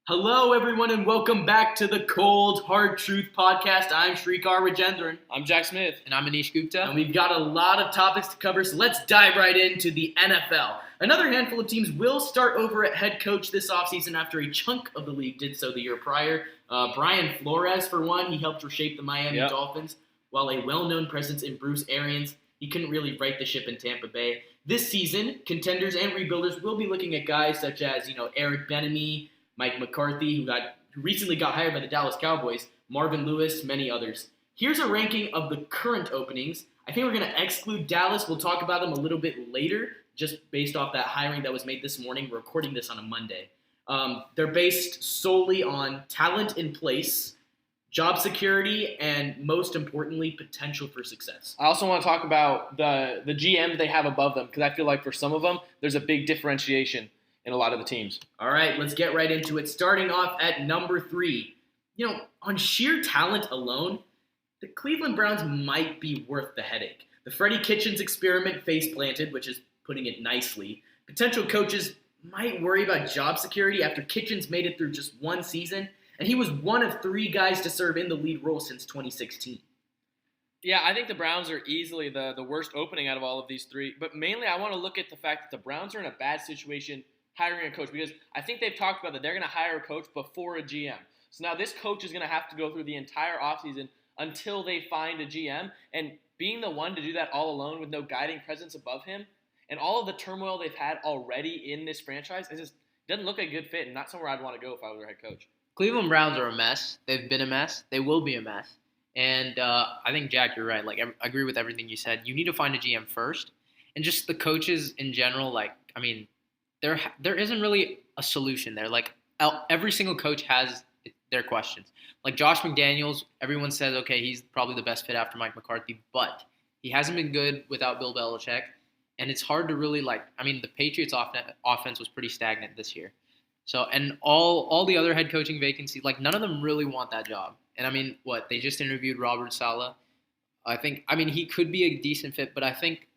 Hello, everyone, and welcome back to the Cold Hard Truth Podcast. I'm Shrikar Rajendran. I'm Jack Smith. And I'm Anish Gupta. And we've got a lot of topics to cover, so let's dive right into the NFL. Another handful of teams will start over at head coach this offseason after a chunk of the league did so the year prior. Brian Flores, for one, he helped reshape the Miami Dolphins, while a well-known presence in Bruce Arians, he couldn't really right the ship in Tampa Bay. This season, contenders and rebuilders will be looking at guys such as, Eric Bieniemy, Mike McCarthy, who recently got hired by the Dallas Cowboys, Marvin Lewis, many others. Here's a ranking of the current openings. I think we're going to exclude Dallas. We'll talk about them a little bit later, just based off that hiring that was made this morning. We're recording this on a Monday. They're based solely on talent in place, job security, and most importantly, potential for success. I also want to talk about the GM they have above them, because I feel like for some of them, there's a big differentiation in a lot of the teams. All right, let's get right into it. Starting off at number 3. On sheer talent alone, the Cleveland Browns might be worth the headache. The Freddie Kitchens experiment face planted, which is putting it nicely. Potential coaches might worry about job security after Kitchens made it through just one season, and he was one of 3 guys to serve in the lead role since 2016. Yeah, I think the Browns are easily the worst opening out of all of these 3, but mainly I want to look at the fact that the Browns are in a bad situation hiring a coach, because I think they've talked about that they're going to hire a coach before a GM. So now this coach is going to have to go through the entire offseason until they find a GM, and being the one to do that all alone with no guiding presence above him, and all of the turmoil they've had already in this franchise, it just doesn't look like a good fit and not somewhere I'd want to go if I was their head coach. Cleveland Browns are a mess. They've been a mess. They will be a mess. And I think, Jack, you're right. I agree with everything you said. You need to find a GM first. And just the coaches in general, there isn't really a solution there. Every single coach has their questions. Like Josh McDaniels, everyone says, okay, he's probably the best fit after Mike McCarthy, but he hasn't been good without Bill Belichick. And it's hard to really the Patriots offense was pretty stagnant this year. So, and all the other head coaching vacancies, none of them really want that job. And they just interviewed Robert Saleh. He could be a decent fit, but I think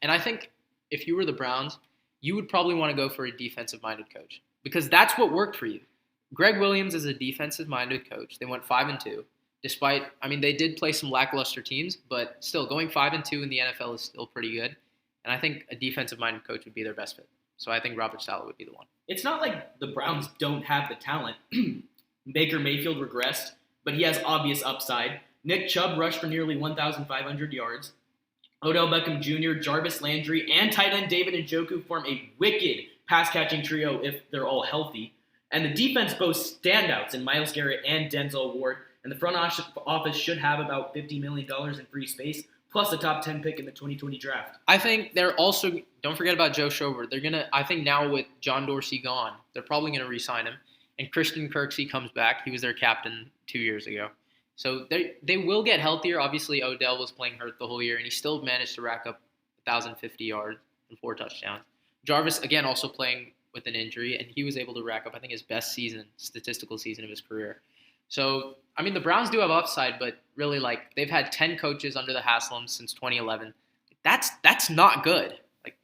if you were the Browns, you would probably want to go for a defensive-minded coach, because that's what worked for you. Greg Williams is a defensive-minded coach. They went 5-2, despite they did play some lackluster teams, but still going 5-2 in the NFL is still pretty good. And I think a defensive-minded coach would be their best fit. So I think Robert Saleh would be the one. It's not like the Browns don't have the talent. Baker Mayfield regressed, but he has obvious upside. Nick Chubb rushed for nearly 1,500 yards. Odell Beckham Jr., Jarvis Landry, and tight end David Njoku form a wicked pass-catching trio if they're all healthy. And the defense boasts standouts in Myles Garrett and Denzel Ward. And the front office should have about $50 million in free space, plus a top 10 pick in the 2020 draft. I think they're also – don't forget about Joe Schobert. They're going to – I think now with John Dorsey gone, they're probably going to re-sign him. And Christian Kirksey comes back. He was their captain 2 years ago. So they will get healthier. Obviously, Odell was playing hurt the whole year, and he still managed to rack up 1,050 yards and 4 touchdowns. Jarvis, again, also playing with an injury, and he was able to rack up, I think, his best statistical season of his career. So, the Browns do have upside, but really, they've had 10 coaches under the Haslams since 2011. That's not good.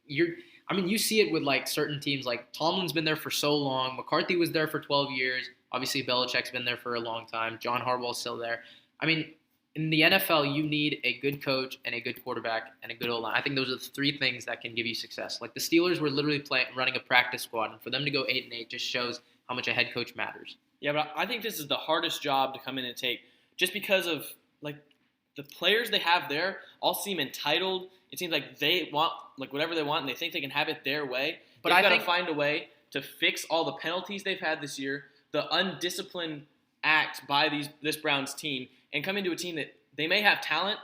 You see it with, certain teams. Tomlin's been there for so long. McCarthy was there for 12 years. Obviously, Belichick's been there for a long time. John Harbaugh's still there. In the NFL, you need a good coach and a good quarterback and a good O-line. I think those are the 3 things that can give you success. The Steelers were literally running a practice squad, and for them to go 8-8 just shows how much a head coach matters. Yeah, but I think this is the hardest job to come in and take, just because of the players they have there all seem entitled. It seems like they want whatever they want, and they think they can have it their way. But I got to find a way to fix all the penalties they've had this year, the undisciplined acts by this Browns team, and come into a team that they may have talent,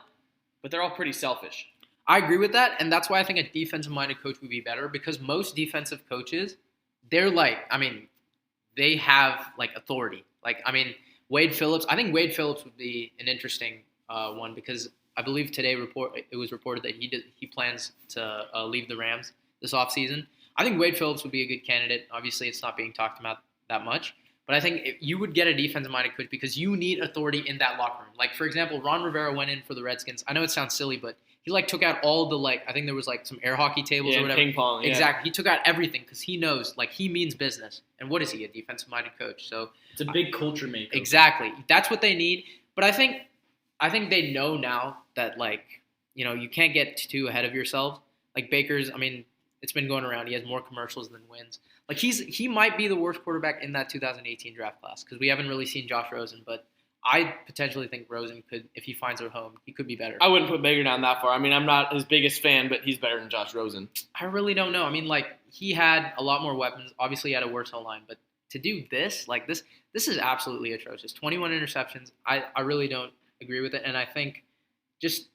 but they're all pretty selfish. I agree with that, and that's why I think a defensive-minded coach would be better, because most defensive coaches, they're they have authority. Wade Phillips. I think Wade Phillips would be an interesting one, because I believe today it was reported that he plans to leave the Rams this offseason. I think Wade Phillips would be a good candidate. Obviously, it's not being talked about that much. But I think you would get a defensive-minded coach because you need authority in that locker room. For example, Ron Rivera went in for the Redskins. I know it sounds silly, but He like took out all the like I think there was like some air hockey tables or whatever. Ping pong. Yeah. Exactly. He took out everything because he knows like he means business. And what is he? A defensive-minded coach. So it's a big culture maker. Exactly. That's what they need. But I think they know now that like you can't get too ahead of yourself. Like Baker's, I mean, it's been going around. He has more commercials than wins. Like he might be the worst quarterback in that 2018 draft class because we haven't really seen Josh Rosen, but I potentially think Rosen could, if he finds a home, he could be better. I wouldn't put Baker down that far. I mean, I'm not his biggest fan, but he's better than Josh Rosen. I really don't know. I mean, like he had a lot more weapons. Obviously, he had a worse O-line, but to do this, like this is absolutely atrocious. 21 interceptions. I really don't agree with it, and I think just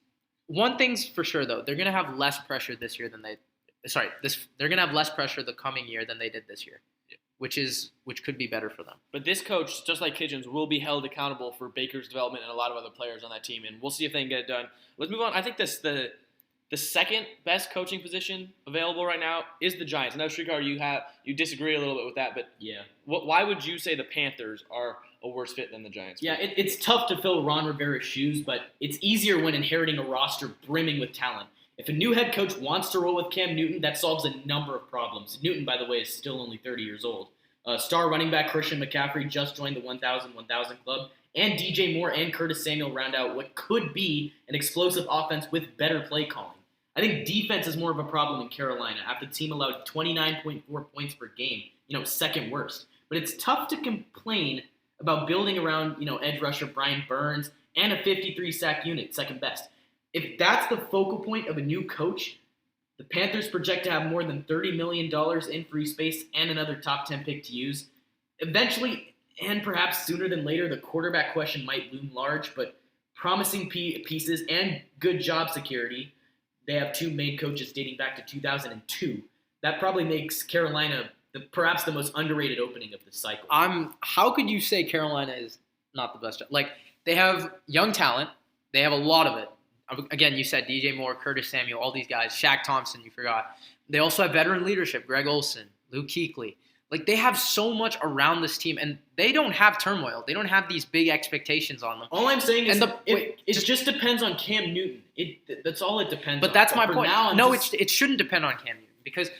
one thing's for sure though, they're gonna have less pressure this year than they're gonna have less pressure the coming year than they did this year, which could be better for them. But this coach, just like Kitchens, will be held accountable for Baker's development and a lot of other players on that team, and we'll see if they can get it done. Let's move on. I think the second best coaching position available right now is the Giants. I know, Shrikar, you disagree a little bit with that, but yeah, why would you say the Panthers are a worse fit than the Giants? Yeah, it's tough to fill Ron Rivera's shoes, but it's easier when inheriting a roster brimming with talent. If a new head coach wants to roll with Cam Newton, that solves a number of problems. Newton, by the way, is still only 30 years old. Star running back Christian McCaffrey just joined the 1,000 club, and DJ Moore and Curtis Samuel round out what could be an explosive offense with better play calling. I think defense is more of a problem in Carolina after the team allowed 29.4 points per game, second worst. But it's tough to complain about building around, edge rusher Brian Burns and a 53-sack unit, second best. If that's the focal point of a new coach, the Panthers project to have more than $30 million in free space and another top 10 pick to use. Eventually, and perhaps sooner than later, the quarterback question might loom large, but promising pieces and good job security. They have two main coaches dating back to 2002. That probably makes Carolina perhaps the most underrated opening of this cycle. How could you say Carolina is not the best job? Like, they have young talent. They have a lot of it. Again, you said DJ Moore, Curtis Samuel, all these guys. Shaq Thompson, you forgot. They also have veteran leadership, Greg Olson, Luke Kuechly. Like, they have so much around this team, and they don't have turmoil. They don't have these big expectations on them. All I'm saying is it just depends on Cam Newton. That's all it depends on. But that's my point. Now, it shouldn't depend on Cam Newton because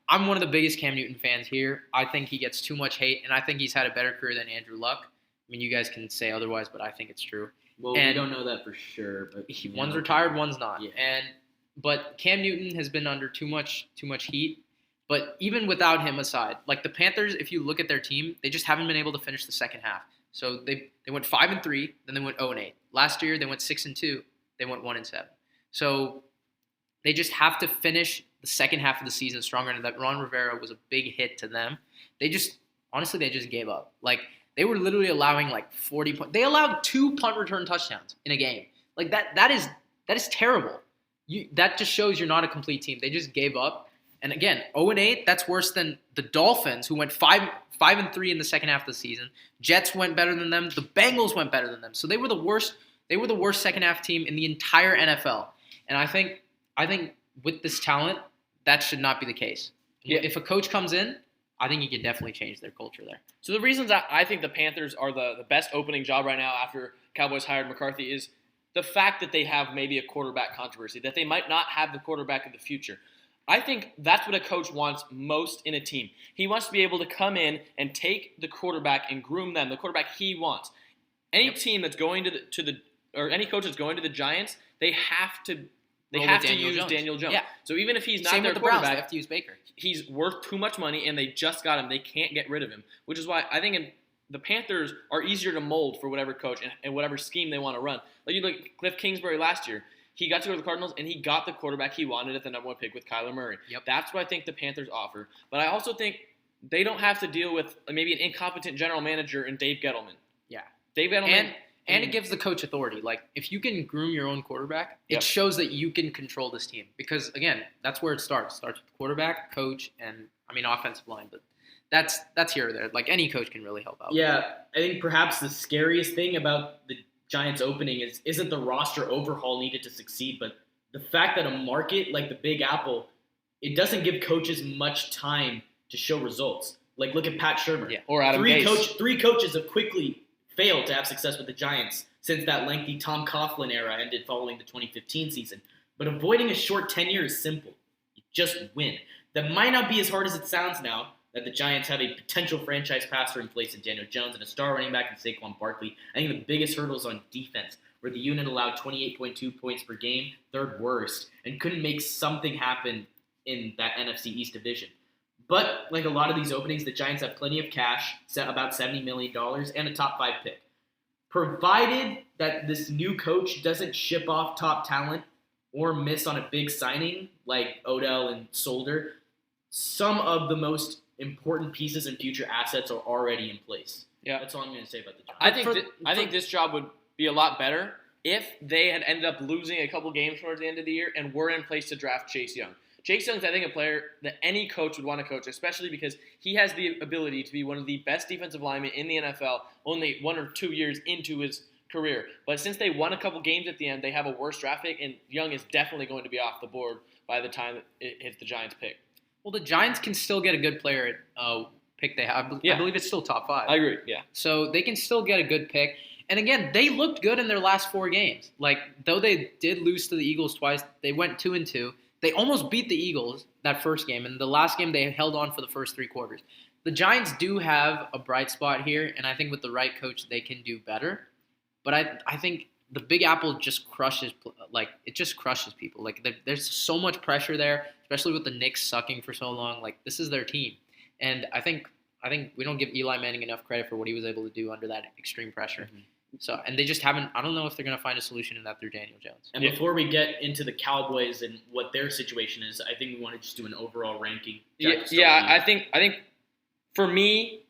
I'm one of the biggest Cam Newton fans here. I think he gets too much hate, and I think he's had a better career than Andrew Luck. I mean, you guys can say otherwise, but I think it's true. Well, we don't know that for sure. But one's retired, one's not. Yeah. But Cam Newton has been under too much heat. But even without him aside, like the Panthers, if you look at their team, they just haven't been able to finish the second half. So they went 5-3, then they went 0-8. Last year they went 6-2, they went 1-7. So they just have to finish the second half of the season stronger. And that Ron Rivera was a big hit to them. They just gave up. Like they were literally allowing like 40 points. They allowed 2 punt return touchdowns in a game. Like that is terrible. That just shows you're not a complete team. They just gave up. And again, 0-8, that's worse than the Dolphins, who went 5-3 in the second half of the season. Jets went better than them. The Bengals went better than them. So they were the worst. They were the worst second half team in the entire NFL. And I think with this talent, that should not be the case. Yeah. If a coach comes in, I think he can definitely change their culture there. So the reasons I think the Panthers are the best opening job right now after Cowboys hired McCarthy is the fact that they have maybe a quarterback controversy, that they might not have the quarterback of the future. I think that's what a coach wants most in a team. He wants to be able to come in and take the quarterback and groom them, the quarterback he wants. Any team that's going or any coach that's going to the Giants, they have to use Daniel Jones. Yeah. So even if he's not Same their with the quarterback, Browns, they have to use Baker. He's worth too much money, and they just got him. They can't get rid of him, which is why I think the Panthers are easier to mold for whatever coach and whatever scheme they want to run. Like you look at Cliff Kingsbury last year. He got to go to the Cardinals, and he got the quarterback he wanted at the number 1 pick with Kyler Murray. Yep. That's what I think the Panthers offer. But I also think they don't have to deal with maybe an incompetent general manager in Dave Gettleman. Yeah. Dave Gettleman. And it gives the coach authority. Like, if you can groom your own quarterback, it shows that you can control this team. Because, again, that's where it starts. It starts with quarterback, coach, and, offensive line. But that's here or there. Like, any coach can really help out. Yeah, I think perhaps the scariest thing about the Giants opening isn't the roster overhaul needed to succeed, but the fact that a market like the Big Apple, it doesn't give coaches much time to show results. Like look at Pat Shermer. Or Adam Gase. Three coaches have quickly failed to have success with the Giants since that lengthy Tom Coughlin era ended following the 2015 season. But avoiding a short tenure is simple. You just win. That might not be as hard as it sounds now that the Giants have a potential franchise passer in place in Daniel Jones and a star running back in Saquon Barkley. I think the biggest hurdle is on defense, where the unit allowed 28.2 points per game, third worst, and couldn't make something happen in that NFC East division. But like a lot of these openings, the Giants have plenty of cash, about $70 million, and a top 5 pick. Provided that this new coach doesn't ship off top talent or miss on a big signing like Odell and Solder, some of the most important pieces and future assets are already in place. Yeah, that's all I'm going to say about the Giants. I think this job would be a lot better if they had ended up losing a couple games towards the end of the year and were in place to draft Chase Young. Chase Young's, I think, a player that any coach would want to coach, especially because he has the ability to be one of the best defensive linemen in the NFL only 1 or 2 years into his career. But since they won a couple games at the end, they have a worse draft pick, and Young is definitely going to be off the board by the time it hits the Giants' pick. Well, the Giants can still get a good player pick they have. I believe it's still top 5. I agree, yeah. So they can still get a good pick. And again, they looked good in their last 4 games. Like, though they did lose to the Eagles twice, they went 2-2. They almost beat the Eagles that first game, and the last game they held on for the first 3 quarters. The Giants do have a bright spot here, and I think with the right coach, they can do better. But I think the Big Apple just crushes people. Like, there's so much pressure there, especially with the Knicks sucking for so long. Like, this is their team, and I think we don't give Eli Manning enough credit for what he was able to do under that extreme pressure. Mm-hmm. So, and they just haven't. I don't know if they're going to find a solution in that through Daniel Jones. And before we get into the Cowboys and what their situation is, I think we want to just do an overall ranking. I think for me,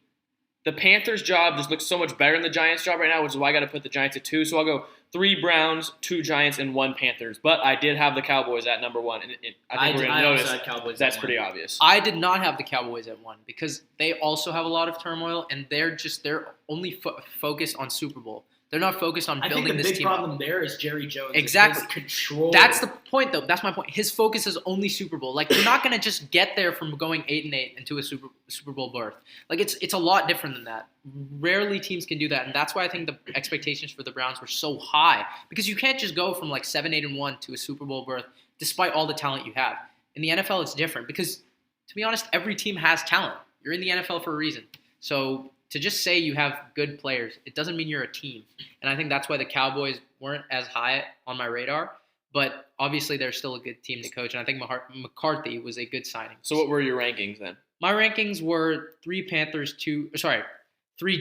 the Panthers' job just looks so much better than the Giants' job right now, which is why I got to put the Giants at 2. So I'll go 3 Browns, 2 Giants, and 1 Panthers. But I did have the Cowboys at number 1, and I think we're going to notice that's pretty obvious. I did not have the Cowboys at 1 because they also have a lot of turmoil, and they're only focused on Super Bowl. They're not focused on building this team. I think the big problem there is Jerry Jones. Exactly. Control. That's the point, though. That's my point. His focus is only Super Bowl. Like, you're not going to just get there from going 8-8 into a Super Bowl berth. Like, it's a lot different than that. Rarely teams can do that, and that's why I think the expectations for the Browns were so high, because you can't just go from like 7-8-1 to a Super Bowl berth despite all the talent you have. In the NFL, it's different because, to be honest, every team has talent. You're in the NFL for a reason. So to just say you have good players, it doesn't mean you're a team. And I think that's why the Cowboys weren't as high on my radar. But obviously, they're still a good team to coach. And I think McCarthy was a good signing. So what were your rankings then? My rankings were 3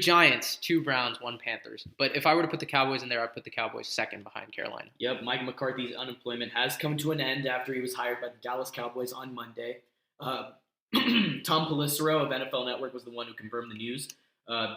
Giants, 2 Browns, 1 Panthers. But if I were to put the Cowboys in there, I'd put the Cowboys second behind Carolina. Yep, Mike McCarthy's unemployment has come to an end after he was hired by the Dallas Cowboys on Monday. Tom Pelissero of NFL Network was the one who confirmed the news.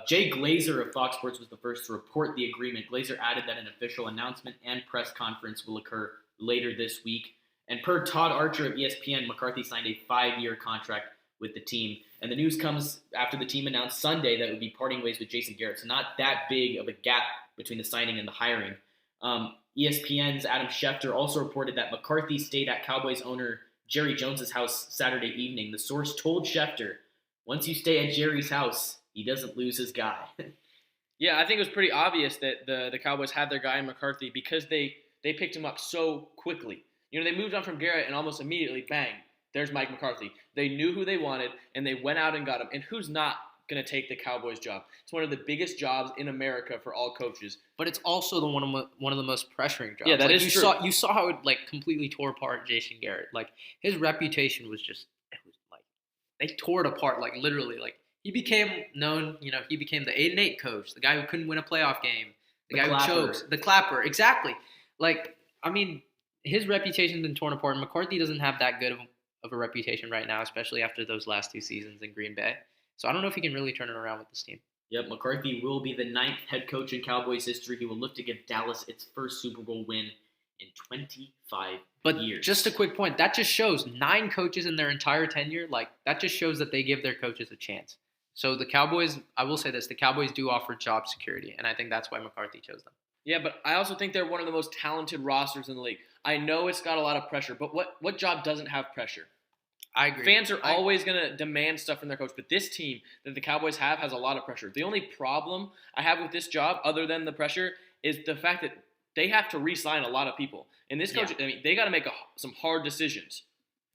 Jay Glazer of Fox Sports was the first to report the agreement. Glazer added that an official announcement and press conference will occur later this week. And per Todd Archer of ESPN, McCarthy signed a 5-year contract with the team. And the news comes after the team announced Sunday that it would be parting ways with Jason Garrett. So not that big of a gap between the signing and the hiring. ESPN's Adam Schefter also reported that McCarthy stayed at Cowboys owner Jerry Jones's house Saturday evening. The source told Schefter, once you stay at Jerry's house, he doesn't lose his guy. Yeah, I think it was pretty obvious that the Cowboys had their guy in McCarthy because they picked him up so quickly. You know, they moved on from Garrett and almost immediately, bang, there's Mike McCarthy. They knew who they wanted, and they went out and got him. And who's not going to take the Cowboys job? It's one of the biggest jobs in America for all coaches. But it's also one of the most pressuring jobs. Yeah, that is true. You saw how it completely tore apart Jason Garrett. Like, his reputation was just they tore it apart. Literally. He became known. He became the 8-8 coach, the guy who couldn't win a playoff game, the guy who chokes, the clapper. Exactly. His reputation's been torn apart. McCarthy doesn't have that good of a reputation right now, especially after those last 2 seasons in Green Bay. So I don't know if he can really turn it around with this team. Yep, McCarthy will be the 9th head coach in Cowboys history. He will look to give Dallas its first Super Bowl win in 25 years. But just a quick point, that just shows 9 coaches in their entire tenure. That just shows that they give their coaches a chance. So the Cowboys, I will say this, the Cowboys do offer job security, and I think that's why McCarthy chose them. Yeah, but I also think they're one of the most talented rosters in the league. I know it's got a lot of pressure, but what job doesn't have pressure? I agree. Fans are always going to demand stuff from their coach, but this team that the Cowboys have has a lot of pressure. The only problem I have with this job, other than the pressure, is the fact that they have to re-sign a lot of people. And this coach, I mean, they got to make some hard decisions.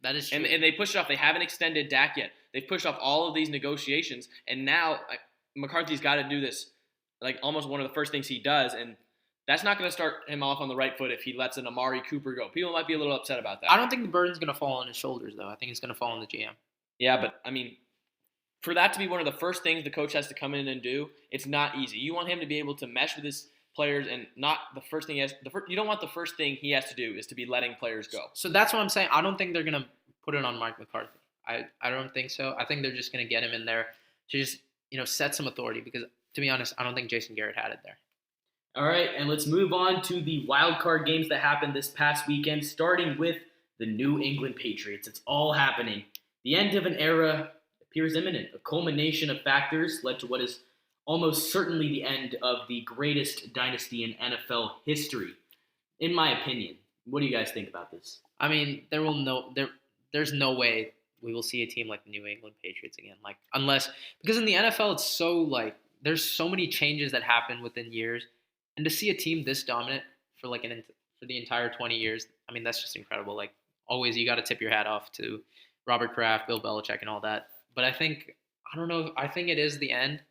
That is true. And they pushed it off. They haven't extended Dak yet. They've pushed off all of these negotiations, and now McCarthy's got to do this, like almost one of the first things he does, and that's not going to start him off on the right foot if he lets an Amari Cooper go. People might be a little upset about that. I don't think the burden's going to fall on his shoulders, though. I think it's going to fall on the GM. Yeah, but, I mean, for that to be one of the first things the coach has to come in and do, it's not easy. You want him to be able to mesh with his players, and not the first thing you don't want the first thing he has to do is to be letting players go. So that's what I'm saying. I don't think they're going to put it on Mike McCarthy. I don't think so. I think they're just going to get him in there to just, set some authority because, to be honest, I don't think Jason Garrett had it there. All right, and let's move on to the wild card games that happened this past weekend, starting with the New England Patriots. It's all happening. The end of an era appears imminent. A culmination of factors led to what is almost certainly the end of the greatest dynasty in NFL history, in my opinion. What do you guys think about this? I mean, there's no way we will see a team like the New England Patriots again. Because in the NFL, it's so there's so many changes that happen within years. And to see a team this dominant for the entire 20 years, I mean, that's just incredible. Always, you got to tip your hat off to Robert Kraft, Bill Belichick, and all that. But I think it is the end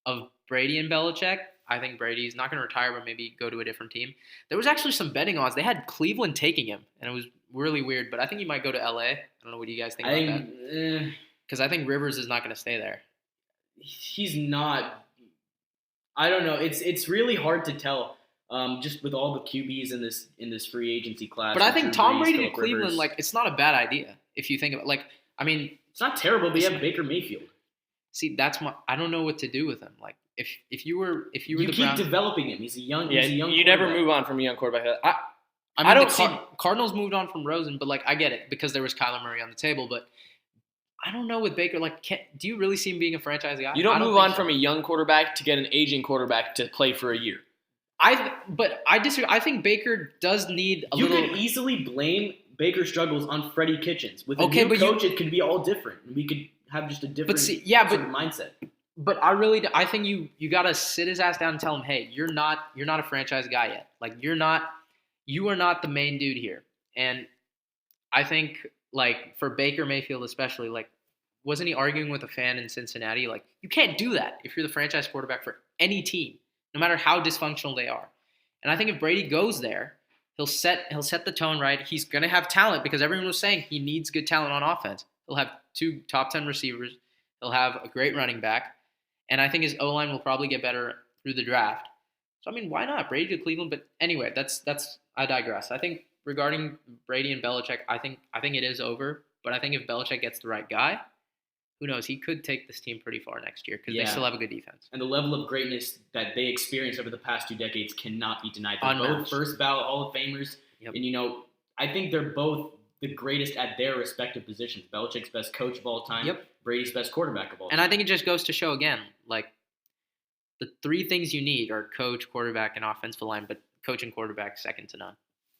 of Brady and Belichick. I think Brady's not going to retire, but maybe go to a different team. There was actually some betting odds. They had Cleveland taking him, and it was really weird. But I think he might go to LA. I don't know. What do you guys think about that? Because I think Rivers is not going to stay there. He's not. I don't know. It's really hard to tell. Just with all the QBs in this free agency class. But I think Tom Brady to Cleveland, it's not a bad idea if you think about it. It's not terrible. But you have Baker Mayfield. See, I don't know what to do with him. If you were the keep Browns, developing him. He's a young. You never move on from a young quarterback. I don't see Cardinals moved on from Rosen, but I get it because there was Kyler Murray on the table. But I don't know with Baker. Do you really see him being a franchise guy? You don't move on from a young quarterback to get an aging quarterback to play for a year. But I disagree. I think Baker does need a little. You could easily blame Baker's struggles on Freddie Kitchens. With a new coach, it could be all different. We could have just a different sort of mindset. But I think you gotta sit his ass down and tell him, hey, you're not a franchise guy yet. You are not the main dude here. And I think for Baker Mayfield especially, wasn't he arguing with a fan in Cincinnati? You can't do that if you're the franchise quarterback for any team, no matter how dysfunctional they are. And I think if Brady goes there, he'll set the tone right. He's gonna have talent because everyone was saying he needs good talent on offense. He'll have 2 top 10 receivers. He'll have a great running back. And I think his O-line will probably get better through the draft. So, I mean, why not? Brady to Cleveland. But anyway, I digress. I think regarding Brady and Belichick, I think it is over. But I think if Belichick gets the right guy, who knows? He could take this team pretty far next year because they still have a good defense. And the level of greatness that they experienced over the past 2 decades cannot be denied. They're both first ballot Hall of Famers. Yep. And, I think they're both the greatest at their respective positions. Belichick's best coach of all time. Yep. Brady's best quarterback of all time. And I think it just goes to show again, the 3 things you need are coach, quarterback, and offensive line, but coach and quarterback second to none.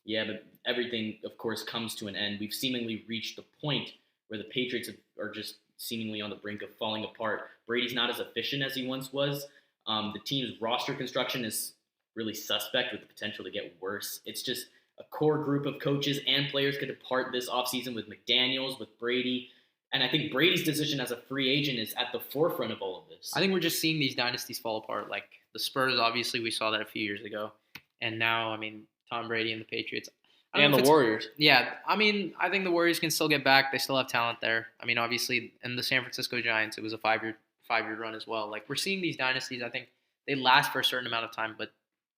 Yeah, but everything, of course, comes to an end. We've seemingly reached the point where the Patriots are just seemingly on the brink of falling apart. Brady's not as efficient as he once was. The team's roster construction is really suspect with the potential to get worse. It's just a core group of coaches and players could depart this offseason with McDaniels, with Brady. And I think Brady's decision as a free agent is at the forefront of all of this. I think we're just seeing these dynasties fall apart. The Spurs, obviously, we saw that a few years ago. And now, I mean, Tom Brady and the Patriots. And the Warriors. Yeah, I mean, I think the Warriors can still get back. They still have talent there. I mean, obviously, and the San Francisco Giants, it was a five-year run as well. We're seeing these dynasties. I think they last for a certain amount of time, but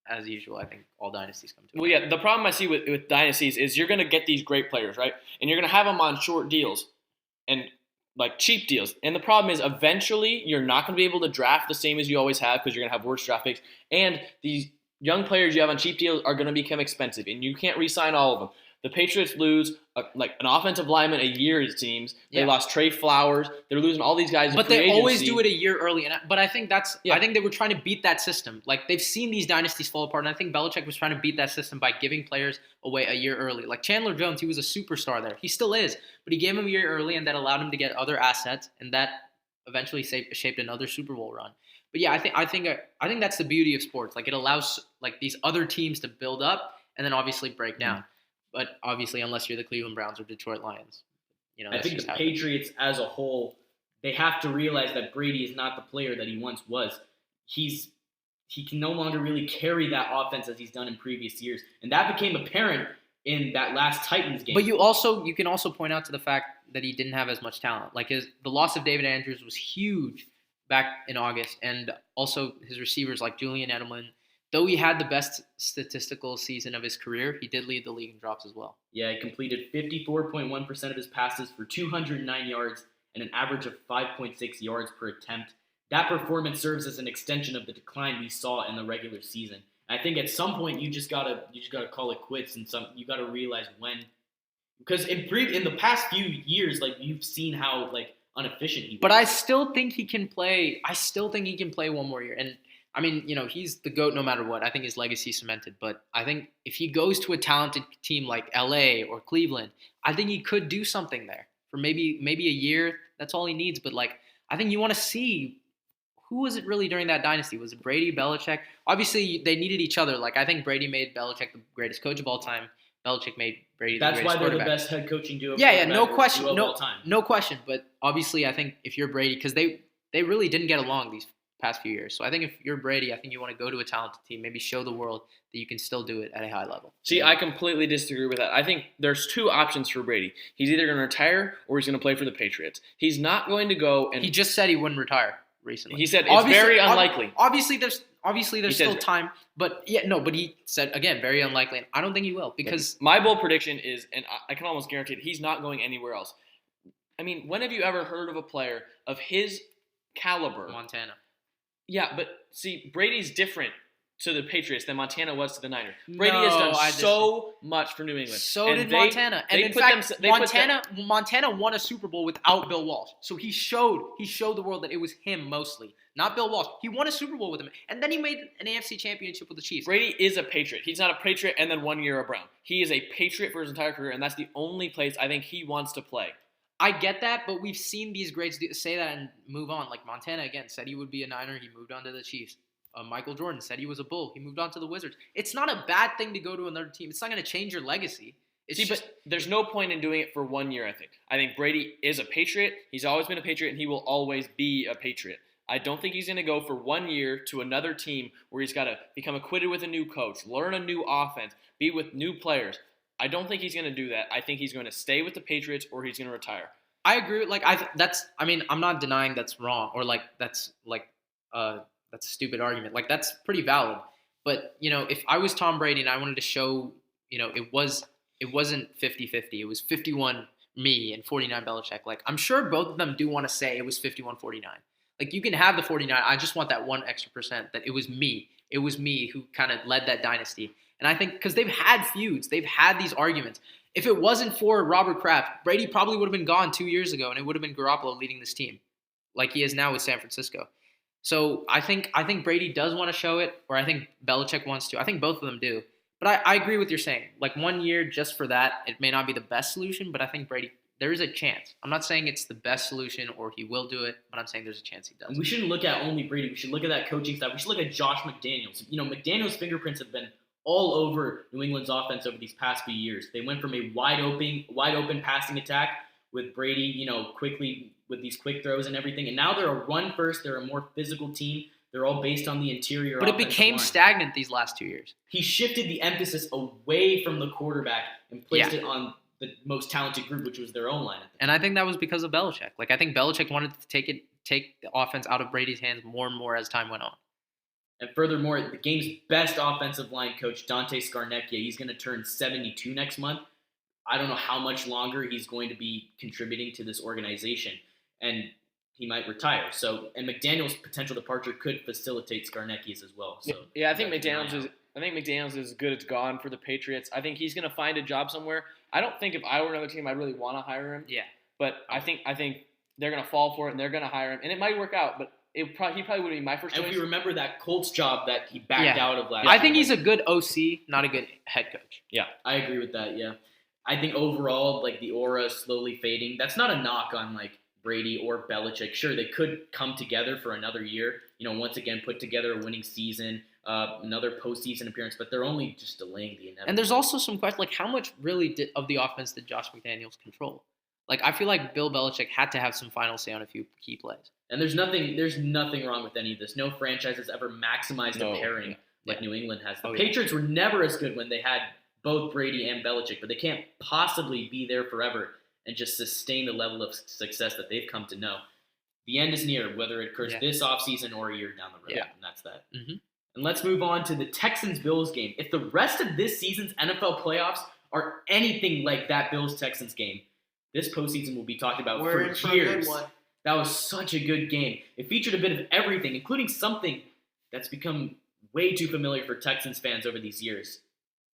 as usual, I think all dynasties come to an end. Well, yeah, the problem I see with dynasties is you're going to get these great players, right? And you're going to have them on short deals and cheap deals. And the problem is eventually you're not going to be able to draft the same as you always have because you're going to have worse draft picks. And these young players you have on cheap deals are going to become expensive, and you can't re-sign all of them. The Patriots lose like an offensive lineman a year, it seems. They Yeah. lost Trey Flowers. They're losing all these guys. But in free they always agency. do it a year early. But I think Yeah. I think they were trying to beat that system. Like, they've seen these dynasties fall apart, and I think Belichick was trying to beat that system by giving players away a year early. Like Chandler Jones, he was a superstar there. He still is, but he gave him a year early, and that allowed him to get other assets, and that eventually shaped another Super Bowl run. But yeah, I think that's the beauty of sports. Like, it allows like these other teams to build up and then obviously break down. But obviously, unless you're the Cleveland Browns or Detroit Lions, I think the Patriots as a whole, they have to realize that Brady is not the player that he once was. He can no longer really carry that offense as he's done in previous years, and that became apparent in that last Titans game. But you can also point out to the fact that he didn't have as much talent. Like, the loss of David Andrews was huge back in August, and also his receivers like Julian Edelman. Though he had the best statistical season of his career, he did lead the league in drops as well. Yeah, he completed 54.1% of his passes for 209 yards and an average of 5.6 yards per attempt. That performance serves as an extension of the decline we saw in the regular season. I think at some point you just gotta call it quits, and you gotta realize when, because in the past few years, like, you've seen how like inefficient he was. But I still think he can play. I still think he can play one more year. And I mean, he's the GOAT no matter what. I think his legacy cemented. But I think if he goes to a talented team like LA or Cleveland, I think he could do something there for maybe a year. That's all he needs. But like, I think you want to see, who was it really during that dynasty? Was it Brady, Belichick? Obviously, they needed each other. Like, I think Brady made Belichick the greatest coach of all time. Belichick made Brady the That's greatest why they're quarterback. the best head coaching duo. Yeah, no question, of all time. no question. But obviously, I think if you're Brady, because they really didn't get along these past few years. So I think if you're Brady, I think you want to go to a talented team, maybe show the world that you can still do it at a high level. See, I completely disagree with that. I think there's two options for Brady. He's either going to retire or he's going to play for the Patriots. He's not going to go and... He just said he wouldn't retire recently. He said it's very unlikely. Obviously, there's still time. But but he said, again, very unlikely. And I don't think he will, because... My bold prediction is, and I can almost guarantee it, he's not going anywhere else. I mean, when have you ever heard of a player of his caliber? Montana. Yeah, but see, Brady's different to the Patriots than Montana was to the Niners. Brady has done so much for New England. So did Montana. And in fact, Montana won a Super Bowl without Bill Walsh. So he showed the world that it was him mostly, not Bill Walsh. He won a Super Bowl with him, and then he made an AFC championship with the Chiefs. Brady is a Patriot. He's not a Patriot and then 1 year a Brown. He is a Patriot for his entire career, and that's the only place I think he wants to play. I get that, but we've seen these greats say that and move on. Like Montana, again, said he would be a Niner. He moved on to the Chiefs. Michael Jordan said he was a Bull. He moved on to the Wizards. It's not a bad thing to go to another team. It's not going to change your legacy. But there's no point in doing it for 1 year, I think. I think Brady is a Patriot. He's always been a Patriot, and he will always be a Patriot. I don't think he's going to go for 1 year to another team where he's got to become acquainted with a new coach, learn a new offense, be with new players. I don't think he's going to do that. I think he's going to stay with the Patriots or he's going to retire. I agree. Like, I'm not denying that's wrong, or that's a stupid argument. Like, that's pretty valid. But, if I was Tom Brady and I wanted to show, it wasn't 50-50. It was 51 me and 49 Belichick. Like, I'm sure both of them do want to say it was 51-49. Like, you can have the 49. I just want that 1 extra percent that it was me. It was me who kind of led that dynasty. And I think because they've had feuds, they've had these arguments. If it wasn't for Robert Kraft, Brady probably would have been gone 2 years ago, and it would have been Garoppolo leading this team, like he is now with San Francisco. So I think Brady does want to show it, or I think Belichick wants to. I think both of them do. But I agree with your saying. Like, 1 year just for that, it may not be the best solution, but I think Brady, there is a chance. I'm not saying it's the best solution or he will do it, but I'm saying there's a chance he does. We shouldn't look at only Brady. We should look at that coaching staff. We should look at Josh McDaniels. McDaniels' fingerprints have been all over New England's offense over these past few years. They went from a wide open passing attack with Brady, quickly with these quick throws and everything. And now they're a run first. They're a more physical team. They're all based on the interior. But it became stagnant these last 2 years. He shifted the emphasis away from the quarterback and placed it on the most talented group, which was their own line. And I think that was because of Belichick. Like, I think Belichick wanted to take the offense out of Brady's hands more and more as time went on. And furthermore, the game's best offensive line coach, Dante Scarnecchia, he's going to turn 72 next month. I don't know how much longer he's going to be contributing to this organization, and he might retire. So, and McDaniel's potential departure could facilitate Scarnecchia's as well. So yeah, I think McDaniel's I think McDaniels is as good as gone for the Patriots. I think he's going to find a job somewhere. I don't think if I were another team, I'd really want to hire him. Yeah. But I think they're going to fall for it and they're going to hire him, and it might work out. But he probably would be my first choice. And we remember that Colts job that he backed out of last year. I think he's a good OC, not a good head coach. Yeah, I agree with that. Yeah, I think overall, like the aura is slowly fading. That's not a knock on like Brady or Belichick. Sure, they could come together for another year. Once again, put together a winning season, another postseason appearance, but they're only just delaying the inevitable. And there's also some question, like how much really of the offense did Josh McDaniels control? Like I feel like Bill Belichick had to have some final say on a few key plays. And there's nothing wrong with any of this. No franchise has ever maximized a pairing like New England has. The Patriots were never as good when they had both Brady and Belichick, but they can't possibly be there forever and just sustain the level of success that they've come to know. The end is near, whether it occurs this offseason or a year down the road, and that's that. Mm-hmm. And let's move on to the Texans-Bills game. If the rest of this season's NFL playoffs are anything like that Bills-Texans game, this postseason will be talked about for years. For a good one. That was such a good game. It featured a bit of everything, including something that's become way too familiar for Texans fans over these years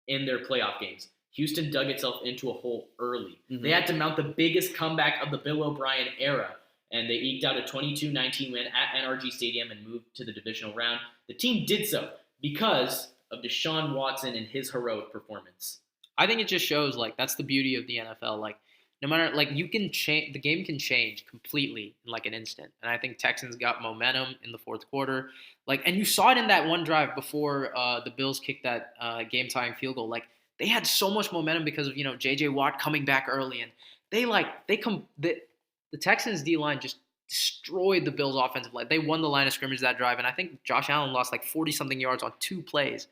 in their playoff games. Houston dug itself into a hole early. Mm-hmm. They had to mount the biggest comeback of the Bill O'Brien era, and they eked out a 22-19 win at NRG Stadium and moved to the divisional round. The team did so because of Deshaun Watson and his heroic performance. I think it just shows, like, that's the beauty of the NFL. Like, no matter, like, you can change, the game can change completely in, like, an instant. And I think Texans got momentum in the fourth quarter. Like, and you saw it in that one drive before the Bills kicked that game-tying field goal. Like, they had so much momentum because of, J.J. Watt coming back early. And the Texans D-line just destroyed the Bills' offensive line. They won the line of scrimmage that drive. And I think Josh Allen lost, like, 40-something yards on 2 plays.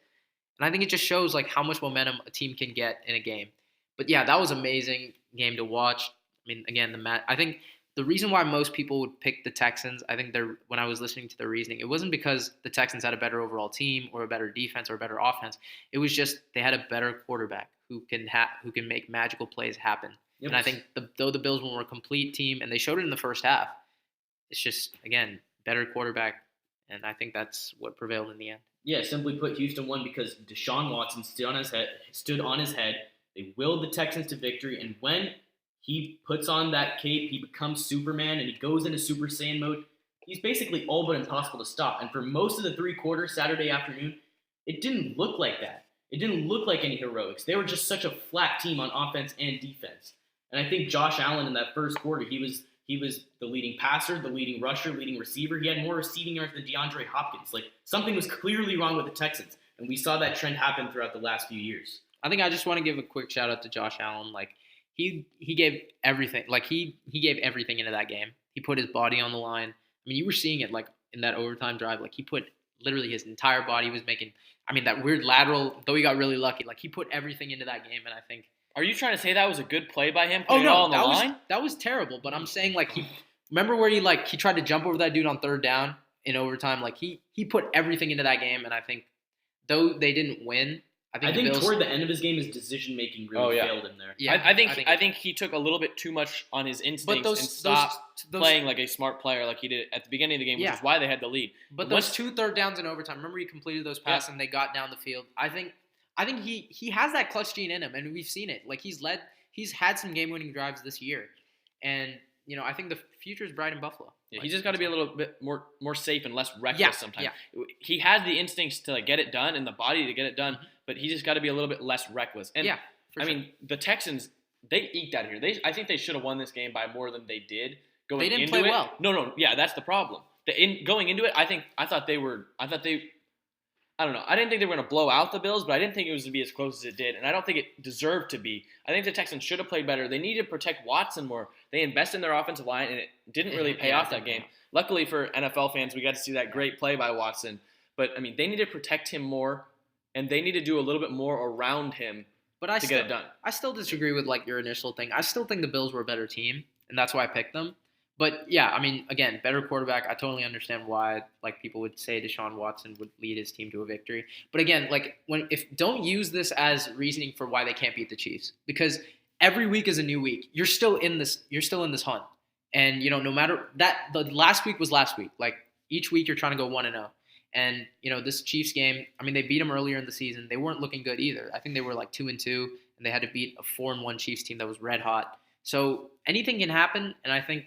And I think it just shows, like, how much momentum a team can get in a game. But, yeah, that was an amazing game to watch. I mean, again, I think the reason why most people would pick the Texans, I think when I was listening to their reasoning, it wasn't because the Texans had a better overall team or a better defense or a better offense. It was just they had a better quarterback who can make magical plays happen. Yep. And I think though the Bills were a complete team, and they showed it in the first half, it's just, again, better quarterback, and I think that's what prevailed in the end. Yeah, simply put, Houston won because Deshaun Watson stood on his head. They willed the Texans to victory, and when he puts on that cape, he becomes Superman, and he goes into Super Saiyan mode. He's basically all but impossible to stop. And for most of the 3 quarters Saturday afternoon, it didn't look like that. It didn't look like any heroics. They were just such a flat team on offense and defense. And I think Josh Allen in that first quarter, he was the leading passer, the leading rusher, leading receiver. He had more receiving yards than DeAndre Hopkins. Like, something was clearly wrong with the Texans, and we saw that trend happen throughout the last few years. I think I just want to give a quick shout out to Josh Allen. Like, he gave everything. Like, he gave everything into that game. He put his body on the line. I mean, you were seeing it, like, in that overtime drive. Like, he put literally his entire body. He was making, I mean, that weird lateral, though he got really lucky. Like, he put everything into that game, and I think. Are you trying to say that was a good play by him? Putting it all on the line? That was terrible. But I'm saying, like, remember where he tried to jump over that dude on 3rd down in overtime? Like, he put everything into that game, and I think, though they didn't win, I think toward the end of his game, his decision-making really failed him there. Yeah, I think he took a little bit too much on his instincts and stopped playing like a smart player like he did at the beginning of the game, which is why they had the lead. But those 2 3rd downs in overtime, remember he completed those passes and they got down the field. I think he has that clutch gene in him, and we've seen it. Like, he's had some game-winning drives this year. And, I think the future is bright in Buffalo. Yeah, he's just got to be a little bit more safe and less reckless sometimes. Yeah. He has the instincts to get it done and the body to get it done, but he just got to be a little bit less reckless. And I mean, the Texans, they eked out here. I think they should have won this game by more than they did. They didn't play well. No, yeah, that's the problem. Going into it, I don't know. I didn't think they were going to blow out the Bills, but I didn't think it was going to be as close as it did, and I don't think it deserved to be. I think the Texans should have played better. They needed to protect Watson more. They invested in their offensive line, and it didn't really pay off that game. Luckily for NFL fans, we got to see that great play by Watson. But, I mean, they need to protect him more, and they need to do a little bit more around him to get it done. I still disagree with, your initial thing. I still think the Bills were a better team, and that's why I picked them. But, yeah, I mean, again, better quarterback. I totally understand why, people would say Deshaun Watson would lead his team to a victory. But, again, don't use this as reasoning for why they can't beat the Chiefs. Because every week is a new week. You're still in this hunt. And, no matter that, the last week was last week. Like, each week you're trying to go 1-0. And, this Chiefs game, I mean, they beat them earlier in the season. They weren't looking good either. I think they were like 2-2, and they had to beat a 4-1 Chiefs team that was red hot. So anything can happen, and I think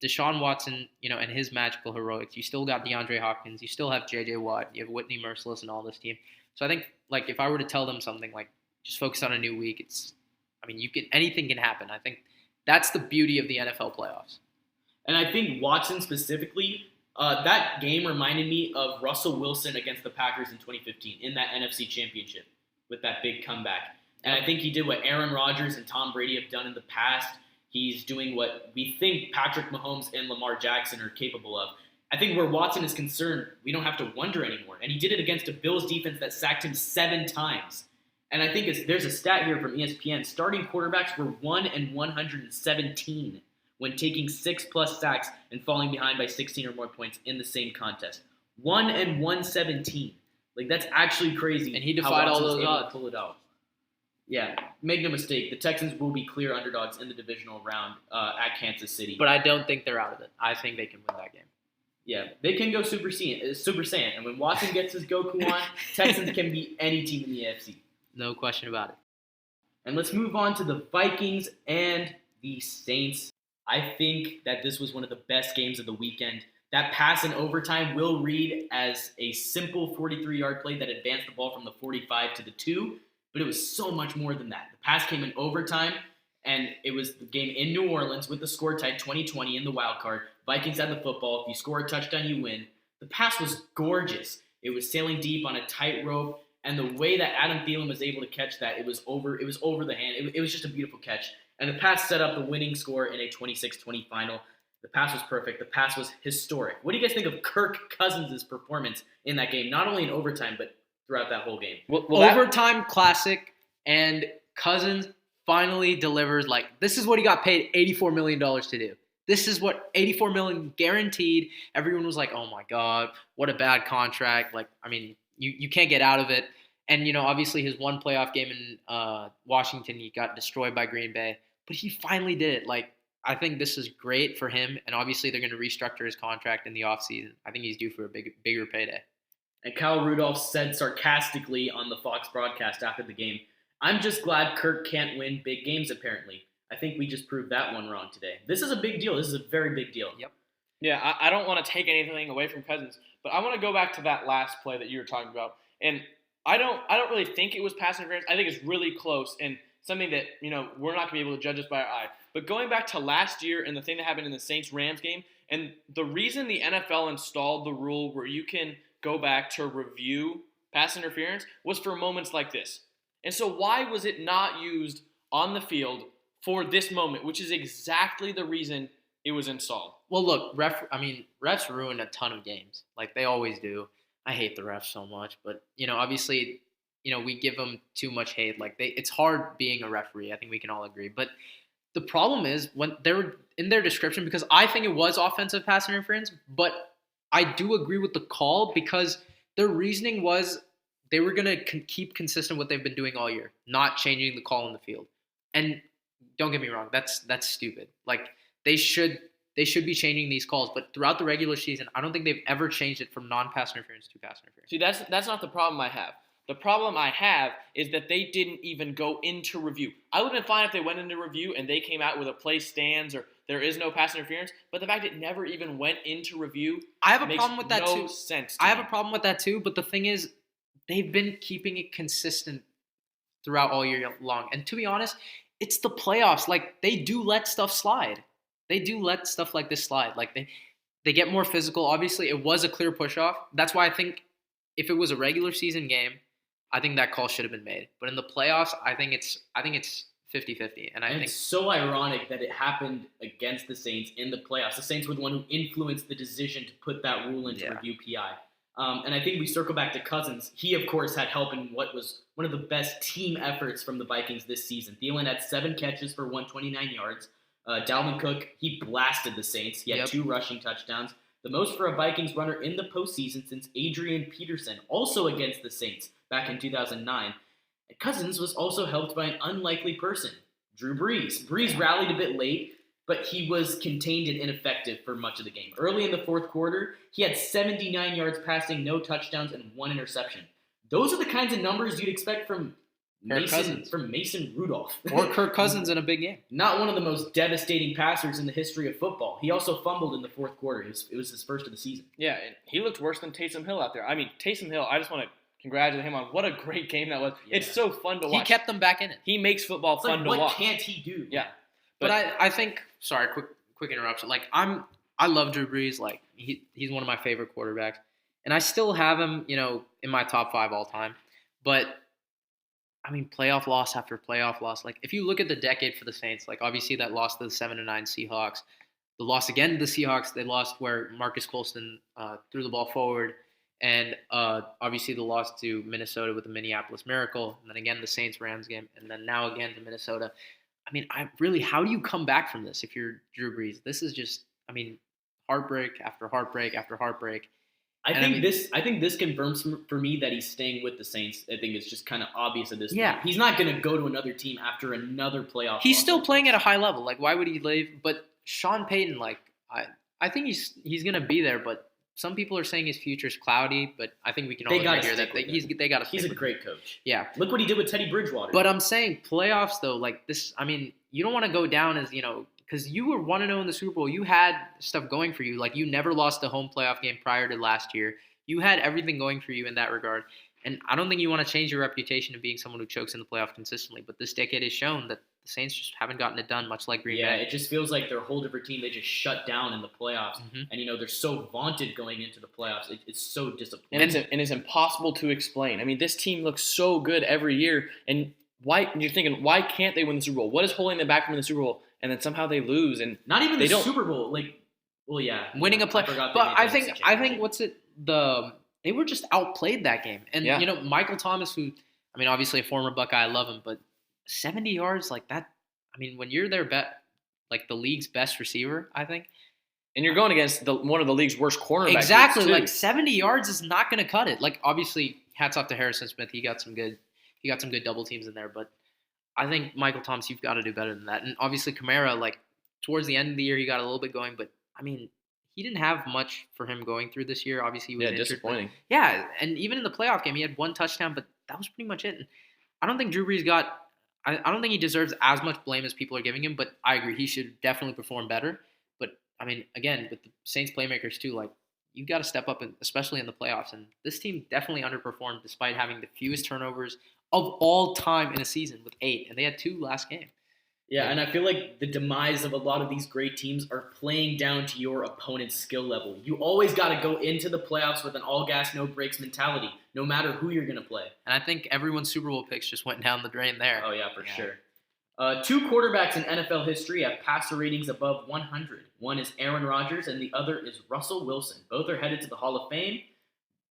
Deshaun Watson, and his magical heroics, you still got DeAndre Hopkins, you still have J.J. Watt, you have Whitney Merciless and all this team. So I think, like, if I were to tell them something, like, just focus on a new week, anything can happen. I think that's the beauty of the NFL playoffs. And I think Watson specifically, that game reminded me of Russell Wilson against the Packers in 2015 in that NFC Championship with that big comeback. And I think he did what Aaron Rodgers and Tom Brady have done in the past. He's doing what we think Patrick Mahomes and Lamar Jackson are capable of. I think where Watson is concerned, we don't have to wonder anymore. And he did it against a Bills defense that sacked him 7 times. And I think there's a stat here from ESPN. Starting quarterbacks were 1-117 when taking 6+ sacks and falling behind by 16 or more points in the same contest. 1-117. Like, that's actually crazy. And he defied all those odds. Pull it out. Yeah, make no mistake. The Texans will be clear underdogs in the divisional round at Kansas City. But I don't think they're out of it. I think they can win that game. Yeah, they can go Super Saiyan. And when Watson gets his Goku on, Texans can beat any team in the AFC. No question about it. And let's move on to the Vikings and the Saints. I think that this was one of the best games of the weekend. That pass in overtime will read as a simple 43-yard play that advanced the ball from the 45 to the 2, but it was so much more than that. The pass came in overtime, and it was the game in New Orleans with the score tied 20-20 in the wild card. Vikings had the football. If you score a touchdown, you win. The pass was gorgeous. It was sailing deep on a tight rope, and the way that Adam Thielen was able to catch that, it was over the hand. It was just a beautiful catch. And the pass set up the winning score in a 26-20 final. The pass was perfect. The pass was historic. What do you guys think of Kirk Cousins' performance in that game? Not only in overtime, but throughout that whole game. Overtime classic, and Cousins finally delivers. Like, this is what he got paid $84 million to do. This is what $84 million guaranteed. Everyone was like, oh my God, what a bad contract. Like, I mean, you can't get out of it. And, obviously his one playoff game in Washington, he got destroyed by Green Bay. But he finally did it. Like, I think this is great for him. And obviously they're going to restructure his contract in the offseason. I think he's due for a bigger payday. And Kyle Rudolph said sarcastically on the Fox broadcast after the game, I'm just glad Kirk can't win big games, apparently. I think we just proved that one wrong today. This is a big deal. This is a very big deal. Yep. Yeah, I don't want to take anything away from Cousins, but I want to go back to that last play that you were talking about. And I don't really think it was pass interference. I think it's really close and something that, we're not going to be able to judge us by our eye. But going back to last year and the thing that happened in the Saints-Rams game, and the reason the NFL installed the rule where you can go back to review pass interference was for moments like this. And so why was it not used on the field for this moment, which is exactly the reason it was installed? Well, look, refs ruin a ton of games. Like, they always do. I hate the refs so much, but, obviously, we give them too much hate. Like, it's hard being a referee. I think we can all agree. But the problem is when they're in their description, because I think it was offensive pass interference, but I do agree with the call because their reasoning was they were going to keep consistent what they've been doing all year, not changing the call in the field. And don't get me wrong, that's stupid. Like, they should be changing these calls, but throughout the regular season, I don't think they've ever changed it from non-pass interference to pass interference. See, that's not the problem I have. The problem I have is that they didn't even go into review. I would have been fine if they went into review and they came out with a play stands or there is no pass interference, but the fact it never even went into review I have a problem with that too. Sense I have a problem with that too, but the thing is, they've been keeping it consistent throughout all year long. And to be honest, it's the playoffs. Like, they do let stuff slide. They do let stuff like this slide. Like, they get more physical. Obviously, it was a clear push-off. That's why I think if it was a regular season game, I think that call should have been made. But in the playoffs, I think it's 50-50. And it's so ironic that it happened against the Saints in the playoffs. The Saints were the one who influenced the decision to put that rule into review PI. And I think we circle back to Cousins. He, of course, had help in what was one of the best team efforts from the Vikings this season. Thielen had 7 catches for 129 yards. Dalvin Cook, he blasted the Saints. He had 2 rushing touchdowns. The most for a Vikings runner in the postseason since Adrian Peterson, also against the Saints back in 2009. And Cousins was also helped by an unlikely person, Drew Brees. Brees rallied a bit late, but he was contained and ineffective for much of the game. Early in the fourth quarter, he had 79 yards passing, no touchdowns, and 1 interception. Those are the kinds of numbers you'd expect from Mason Rudolph. Or Kirk Cousins in a big game. Not one of the most devastating passers in the history of football. He also fumbled in the fourth quarter. It was his first of the season. Yeah, and he looked worse than Taysom Hill out there. I mean, Taysom Hill, I just want to congratulate him on what a great game that was. Yeah. It's so fun to watch. He kept them back in it. He makes football fun to watch. What can't he do? Yeah. But I think, sorry, quick interruption. Like, I love Drew Brees. Like, he's one of my favorite quarterbacks. And I still have him, in my top 5 all time. But I mean, playoff loss after playoff loss. Like, if you look at the decade for the Saints, like, obviously that loss to the 7-9 Seahawks, the loss again to the Seahawks, they lost where Marcus Colston threw the ball forward, and obviously the loss to Minnesota with the Minneapolis Miracle, and then again the Saints-Rams game, and then now again to Minnesota. I mean, how do you come back from this if you're Drew Brees? This is just, heartbreak after heartbreak after heartbreak. I think this confirms for me that he's staying with the Saints. I think it's just kind of obvious at this point. He's not going to go to another team after another playoff. He's still playing at a high level. Like, why would he leave? But Sean Payton, like, I think he's going to be there. But some people are saying his future's cloudy. But I think we can all agree here that they got to. He's a great coach. Yeah, look what he did with Teddy Bridgewater. But I'm saying playoffs though, like this. I mean, you don't want to go down as because you were 1-0 in the Super Bowl. You had stuff going for you. Like, you never lost a home playoff game prior to last year. You had everything going for you in that regard. And I don't think you want to change your reputation of being someone who chokes in the playoff consistently. But this decade has shown that the Saints just haven't gotten it done, much like Green Bay. Yeah, it just feels like they're a whole different team. They just shut down in the playoffs. Mm-hmm. And, they're so vaunted going into the playoffs. It's so disappointing. And it's impossible to explain. I mean, this team looks so good every year. And you're thinking, why can't they win the Super Bowl? What is holding them back from the Super Bowl? And then somehow they lose. And not even the Super Bowl. Like, well, yeah. Winning a play. But I think they were just outplayed that game. And, Michael Thomas, who, obviously a former Buckeye, I love him, but 70 yards like that, when you're their like the league's best receiver, I think. And you're going against one of the league's worst cornerbacks. Exactly. Like, 70 yards is not going to cut it. Like, obviously, hats off to Harrison Smith. He got some good double teams in there, but I think Michael Thomas, you've got to do better than that. And obviously Kamara, like, towards the end of the year, he got a little bit going, but he didn't have much for him going through this year. Obviously, he was injured. Disappointing. And even in the playoff game, he had 1 touchdown, but that was pretty much it. And I don't think Drew Brees I don't think he deserves as much blame as people are giving him, but I agree. He should definitely perform better. But, again, with the Saints playmakers too, like, you've got to step up, especially in the playoffs. And this team definitely underperformed despite having the fewest turnovers of all time in a season with 8. And they had 2 last game. Yeah, and I feel like the demise of a lot of these great teams are playing down to your opponent's skill level. You always got to go into the playoffs with an all-gas, no-brakes mentality, no matter who you're going to play. And I think everyone's Super Bowl picks just went down the drain there. Oh, yeah, for sure. 2 quarterbacks in NFL history have passer ratings above 100. One is Aaron Rodgers, and the other is Russell Wilson. Both are headed to the Hall of Fame.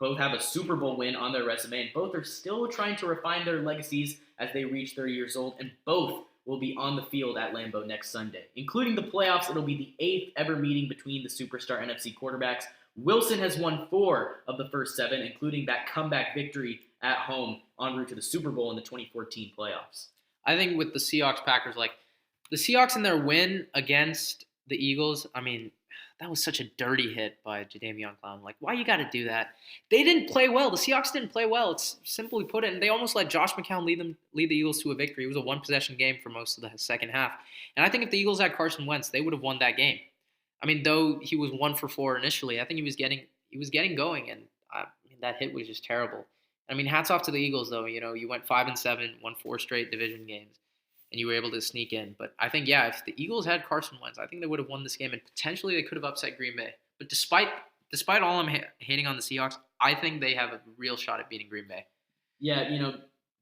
Both have a Super Bowl win on their resume, and both are still trying to refine their legacies as they reach 30 years old, and both will be on the field at Lambeau next Sunday. Including the playoffs, it'll be the 8th ever meeting between the superstar NFC quarterbacks. Wilson has won 4 of the first 7, including that comeback victory at home en route to the Super Bowl in the 2014 playoffs. I think with the Seahawks-Packers, like, the Seahawks in their win against the Eagles, that was such a dirty hit by Jadeveon Clowney. Like, why you got to do that? They didn't play well. The Seahawks didn't play well. It's simply put it. And they almost let Josh McCown lead the Eagles to a victory. It was a 1-possession game for most of the second half. And I think if the Eagles had Carson Wentz, they would have won that game. Though he was 1 for 4 initially, I think he was getting going, and that hit was just terrible. Hats off to the Eagles, though. You went 5-7, won 4 straight division games, and you were able to sneak in. But I think, if the Eagles had Carson Wentz, I think they would have won this game, and potentially they could have upset Green Bay. But despite all I'm hating on the Seahawks, I think they have a real shot at beating Green Bay. Yeah,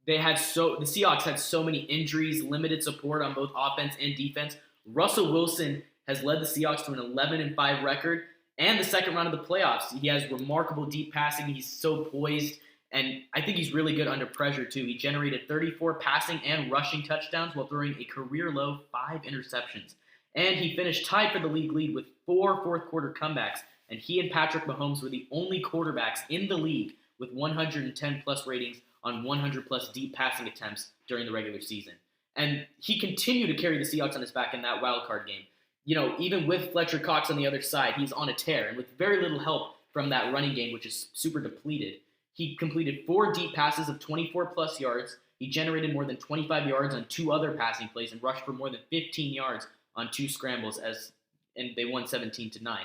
the Seahawks had so many injuries, limited support on both offense and defense. Russell Wilson has led the Seahawks to an 11-5 record and the second round of the playoffs. He has remarkable deep passing. He's so poised. And I think he's really good under pressure, too. He generated 34 passing and rushing touchdowns while throwing a career-low 5 interceptions. And he finished tied for the league lead with 4 fourth-quarter comebacks. And he and Patrick Mahomes were the only quarterbacks in the league with 110-plus ratings on 100-plus deep passing attempts during the regular season. And he continued to carry the Seahawks on his back in that wild card game. even with Fletcher Cox on the other side, he's on a tear. And with very little help from that running game, which is super depleted, he completed 4 deep passes of 24-plus yards. He generated more than 25 yards on 2 other passing plays and rushed for more than 15 yards on 2 scrambles, and they won 17-9.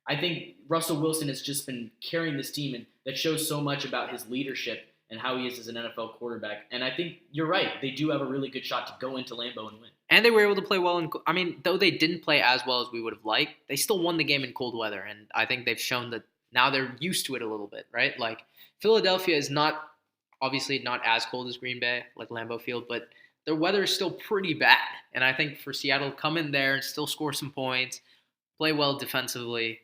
I think Russell Wilson has just been carrying this team, and that shows so much about his leadership and how he is as an NFL quarterback. And I think you're right. They do have a really good shot to go into Lambeau and win. And they were able to play well. Though they didn't play as well as we would have liked, they still won the game in cold weather. And I think they've shown that now they're used to it a little bit, right? Like, Philadelphia is obviously not as cold as Green Bay, like Lambeau Field, but their weather is still pretty bad. And I think for Seattle to come in there and still score some points, play well defensively.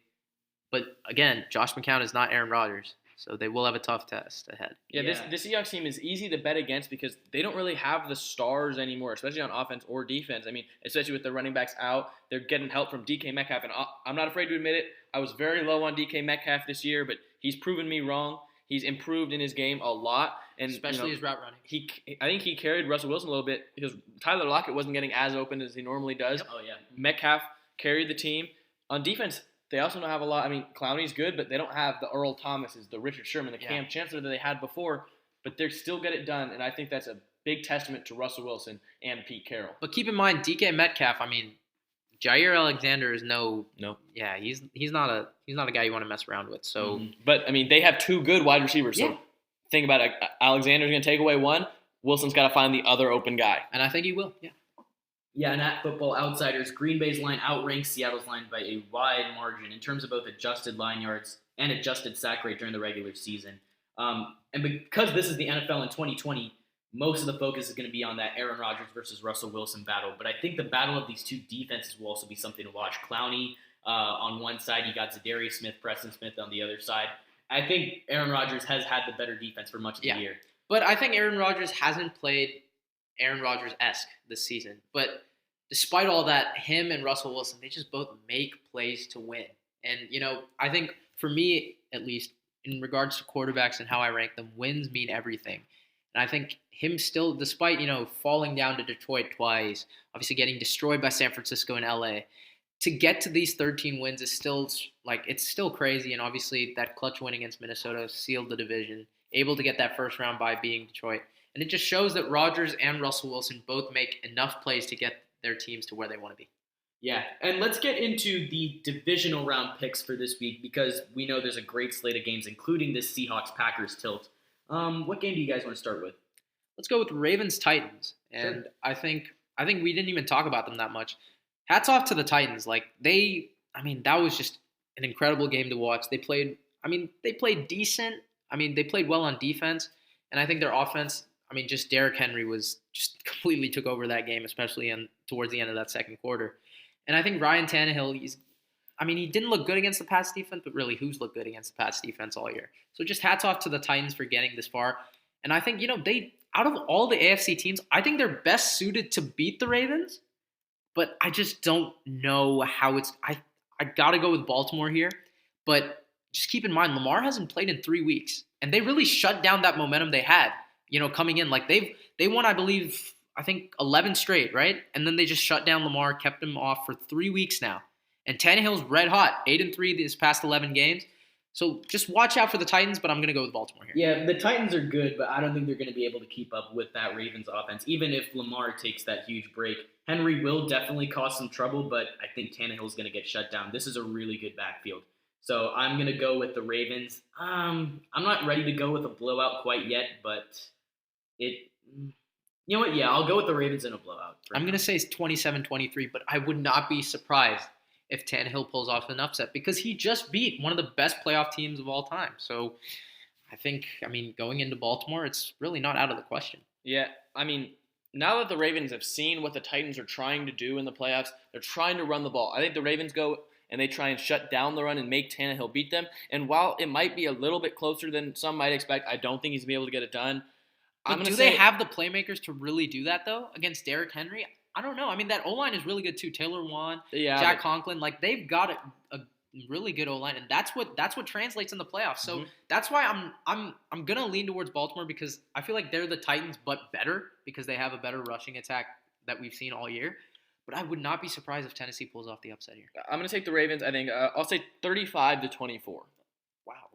But again, Josh McCown is not Aaron Rodgers, so they will have a tough test ahead. Yeah, this Seahawks team is easy to bet against because they don't really have the stars anymore, especially on offense or defense. I mean, especially with the running backs out, they're getting help from DK Metcalf. And I'm not afraid to admit it, I was very low on DK Metcalf this year, but he's proven me wrong. He's improved in his game a lot, and especially his route running. I think he carried Russell Wilson a little bit because Tyler Lockett wasn't getting as open as he normally does. Yep. Oh yeah, Metcalf carried the team on defense. They also don't have a lot. I mean, Clowney's good, but they don't have the Earl Thomases, the Richard Sherman, the Cam Chancellor that they had before. But they still get it done, and I think that's a big testament to Russell Wilson and Pete Carroll. But keep in mind, DK Metcalf. Jair Alexander is no. Yeah, he's not a guy you want to mess around with. So, But they have 2 good wide receivers. So think about it. Alexander's going to take away one. Wilson's got to find the other open guy, and I think he will. Yeah. Yeah, and at Football Outsiders, Green Bay's line outranks Seattle's line by a wide margin in terms of both adjusted line yards and adjusted sack rate during the regular season. And because this is the NFL in 2020, most of the focus is going to be on that Aaron Rodgers versus Russell Wilson battle. But I think the battle of these 2 defenses will also be something to watch. Clowney on one side, you got Zadarius Smith, Preston Smith on the other side. I think Aaron Rodgers has had the better defense for much of the year. But I think Aaron Rodgers hasn't played Aaron Rodgers-esque this season. But despite all that, him and Russell Wilson, they just both make plays to win. And, I think for me, at least, in regards to quarterbacks and how I rank them, wins mean everything. And I think him still, despite, falling down to Detroit twice, obviously getting destroyed by San Francisco and LA, to get to these 13 wins is still, it's still crazy. And obviously that clutch win against Minnesota sealed the division, able to get that first round by being Detroit. And it just shows that Rodgers and Russell Wilson both make enough plays to get their teams to where they want to be. Yeah, and let's get into the divisional round picks for this week because we know there's a great slate of games, including this Seahawks-Packers tilt. What game do you guys want to start with? Let's go with Ravens-Titans. And sure. I think we didn't even talk about them that much. Hats off to the Titans. That was just an incredible game to watch. They played decent. They played well on defense. And I think their offense, just Derrick Henry was just completely took over that game, especially towards the end of that second quarter. And I think Ryan Tannehill, he didn't look good against the Pats defense, but really, who's looked good against the Pats defense all year? So just hats off to the Titans for getting this far. And I think, they, out of all the AFC teams, I think they're best suited to beat the Ravens, but I just don't know how I got to go with Baltimore here. But just keep in mind, Lamar hasn't played in 3 weeks, and they really shut down that momentum they had, coming in. They won, I think 11 straight, right? And then they just shut down Lamar, kept him off for 3 weeks now. And Tannehill's red hot, 8-3 these past 11 games. So just watch out for the Titans, but I'm going to go with Baltimore here. Yeah, the Titans are good, but I don't think they're going to be able to keep up with that Ravens offense, even if Lamar takes that huge break. Henry will definitely cause some trouble, but I think Tannehill's going to get shut down. This is a really good backfield. So I'm going to go with the Ravens. I'm not ready to go with a blowout quite yet, but you know what? Yeah, I'll go with the Ravens in a blowout. I'm going to say it's 27-23, but I would not be surprised if Tannehill pulls off an upset because he just beat one of the best playoff teams of all time. So I think, going into Baltimore, it's really not out of the question. Yeah, now that the Ravens have seen what the Titans are trying to do in the playoffs, they're trying to run the ball. I think the Ravens go and they try and shut down the run and make Tannehill beat them. And while it might be a little bit closer than some might expect, I don't think he's going to be able to get it done. But they have the playmakers to really do that, though, against Derrick Henry? I don't know. That O-line is really good, too. Taylor Wan, Jack Conklin. They've got a really good O-line, and that's what translates in the playoffs. So that's why I'm going to lean towards Baltimore because I feel like they're the Titans, but better because they have a better rushing attack that we've seen all year. but I would not be surprised if Tennessee pulls off the upset here. I'm going to take the Ravens. I think I'll say 35-24. Wow,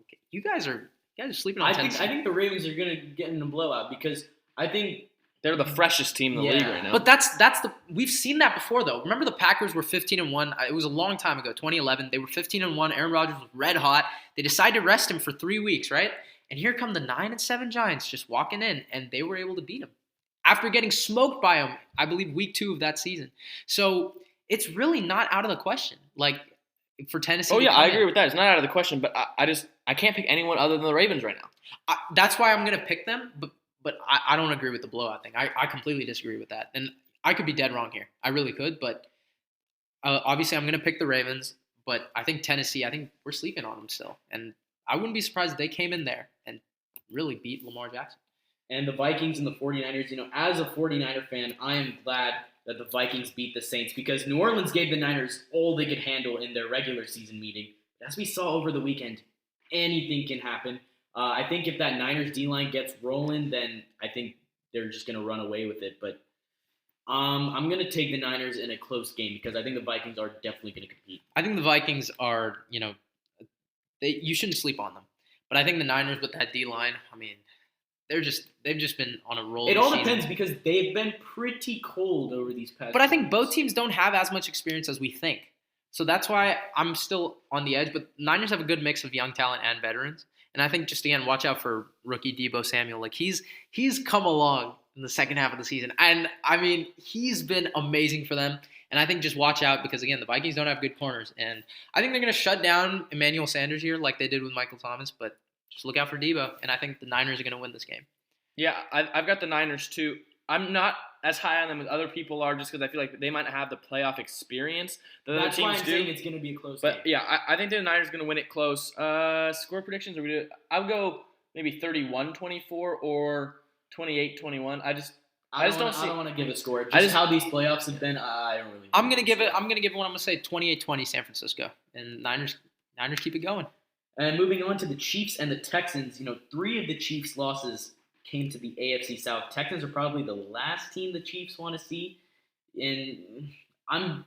okay. You guys are sleeping on I Tennessee. think the Ravens are going to get in a blowout because I think They're the freshest team in the league right now. But we've seen that before though. Remember the Packers were 15-1. It was a long time ago, 2011. They were 15-1. Aaron Rodgers was red hot. They decided to rest him for 3 weeks, right? And here come the 9-7 Giants just walking in, and they were able to beat him after getting smoked by him. I believe week 2 of that season. So it's really not out of the question. Like for Tennessee. Oh yeah, I agree with that. It's not out of the question, but I can't pick anyone other than the Ravens right now. That's why I'm going to pick them, but I don't agree with the blowout thing. I completely disagree with that. And I could be dead wrong here. I really could. But obviously I'm going to pick the Ravens. But I think Tennessee, we're sleeping on them still. And I wouldn't be surprised if they came in there and really beat Lamar Jackson. And the Vikings and the 49ers, as a 49er fan, I am glad that the Vikings beat the Saints because New Orleans gave the Niners all they could handle in their regular season meeting. As we saw over the weekend, anything can happen. I think if that Niners D-line gets rolling, then I think they're just going to run away with it. But I'm going to take the Niners in a close game because I think the Vikings are definitely going to compete. I think the Vikings are, you shouldn't sleep on them. But I think the Niners with that D-line, they've just been on a roll. It all depends because they've been pretty cold over these past. But I think both teams don't have as much experience as we think. So that's why I'm still on the edge. But Niners have a good mix of young talent and veterans. And I think just, again, watch out for rookie Deebo Samuel. Like, he's come along in the second half of the season. And, he's been amazing for them. And I think just watch out because, again, the Vikings don't have good corners. And I think they're going to shut down Emmanuel Sanders here like they did with Michael Thomas. But just look out for Deebo. And I think the Niners are going to win this game. Yeah, I've got the Niners too. I'm not as high on them as other people are just because I feel like they might not have the playoff experience that other teams do. That's why I'm saying it's going to be a close game. But, yeah, I think the Niners are going to win it close. Score predictions? I'll go maybe 31-24 or 28-21. I don't want to give a score. Just how these playoffs have been, I don't really. I'm going to give one. I'm going to say 28-20 San Francisco. And Niners keep it going. And moving on to the Chiefs and the Texans, 3 of the Chiefs' losses came to the AFC South. Texans are probably the last team the Chiefs want to see. And I'm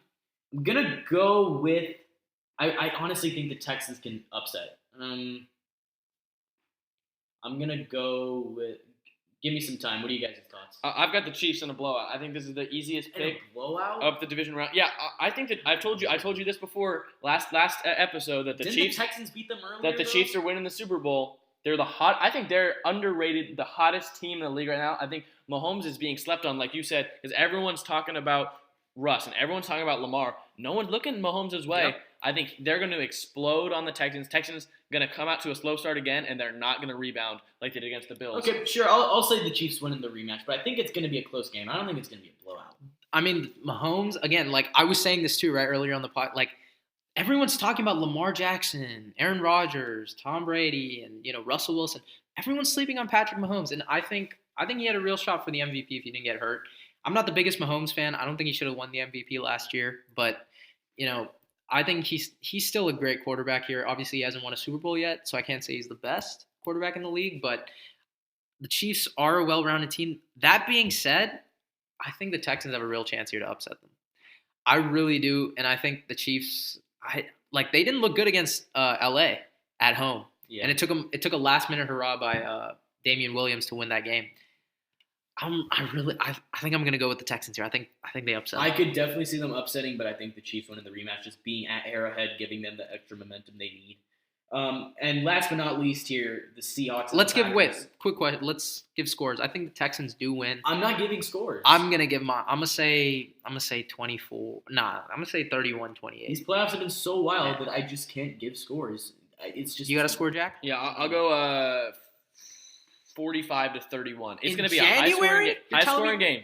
going to go with – I honestly think the Texans can upset. I'm going to go with – give me some time. What are you guys' thoughts? I've got the Chiefs in a blowout. I think this is the easiest pick of the division round. Yeah, I think that I told you this before last episode that Didn't the Texans beat them earlier? That the Chiefs are winning the Super Bowl. They're I think they're underrated, the hottest team in the league right now. I think Mahomes is being slept on, like you said, because everyone's talking about Russ and everyone's talking about Lamar. No one's looking Mahomes' way. Yep. I think they're going to explode on the Texans. Texans going to come out to a slow start again, and they're not going to rebound like they did against the Bills. Okay, sure. I'll say the Chiefs win in the rematch, but I think it's going to be a close game. I don't think it's going to be a blowout. Mahomes, again, like I was saying this too, right, earlier on the pod, like everyone's talking about Lamar Jackson, Aaron Rodgers, Tom Brady, and Russell Wilson. Everyone's sleeping on Patrick Mahomes, and I think he had a real shot for the MVP if he didn't get hurt. I'm not the biggest Mahomes fan. I don't think he should have won the MVP last year, but I think he's still a great quarterback here. Obviously, he hasn't won a Super Bowl yet, so I can't say he's the best quarterback in the league, but the Chiefs are a well-rounded team. That being said, I think the Texans have a real chance here to upset them. I really do, and I think the Chiefs they didn't look good against LA at home. Yeah. And it took a last-minute hurrah by Damian Williams to win that game. I think I'm going to go with the Texans here. I think they upset. I could definitely see them upsetting, but I think the Chiefs win in the rematch, just being at Arrowhead, giving them the extra momentum they need. And last but not least here, the Seahawks. Quick question. Let's give scores. I think the Texans do win. I'm not giving scores. I'm gonna say 24. Nah, I'm gonna say 31-28. These playoffs have been so wild that I just can't give scores. It's just you got a score, Jack? Yeah, I'll go 45-31. It's going to be a high-scoring game.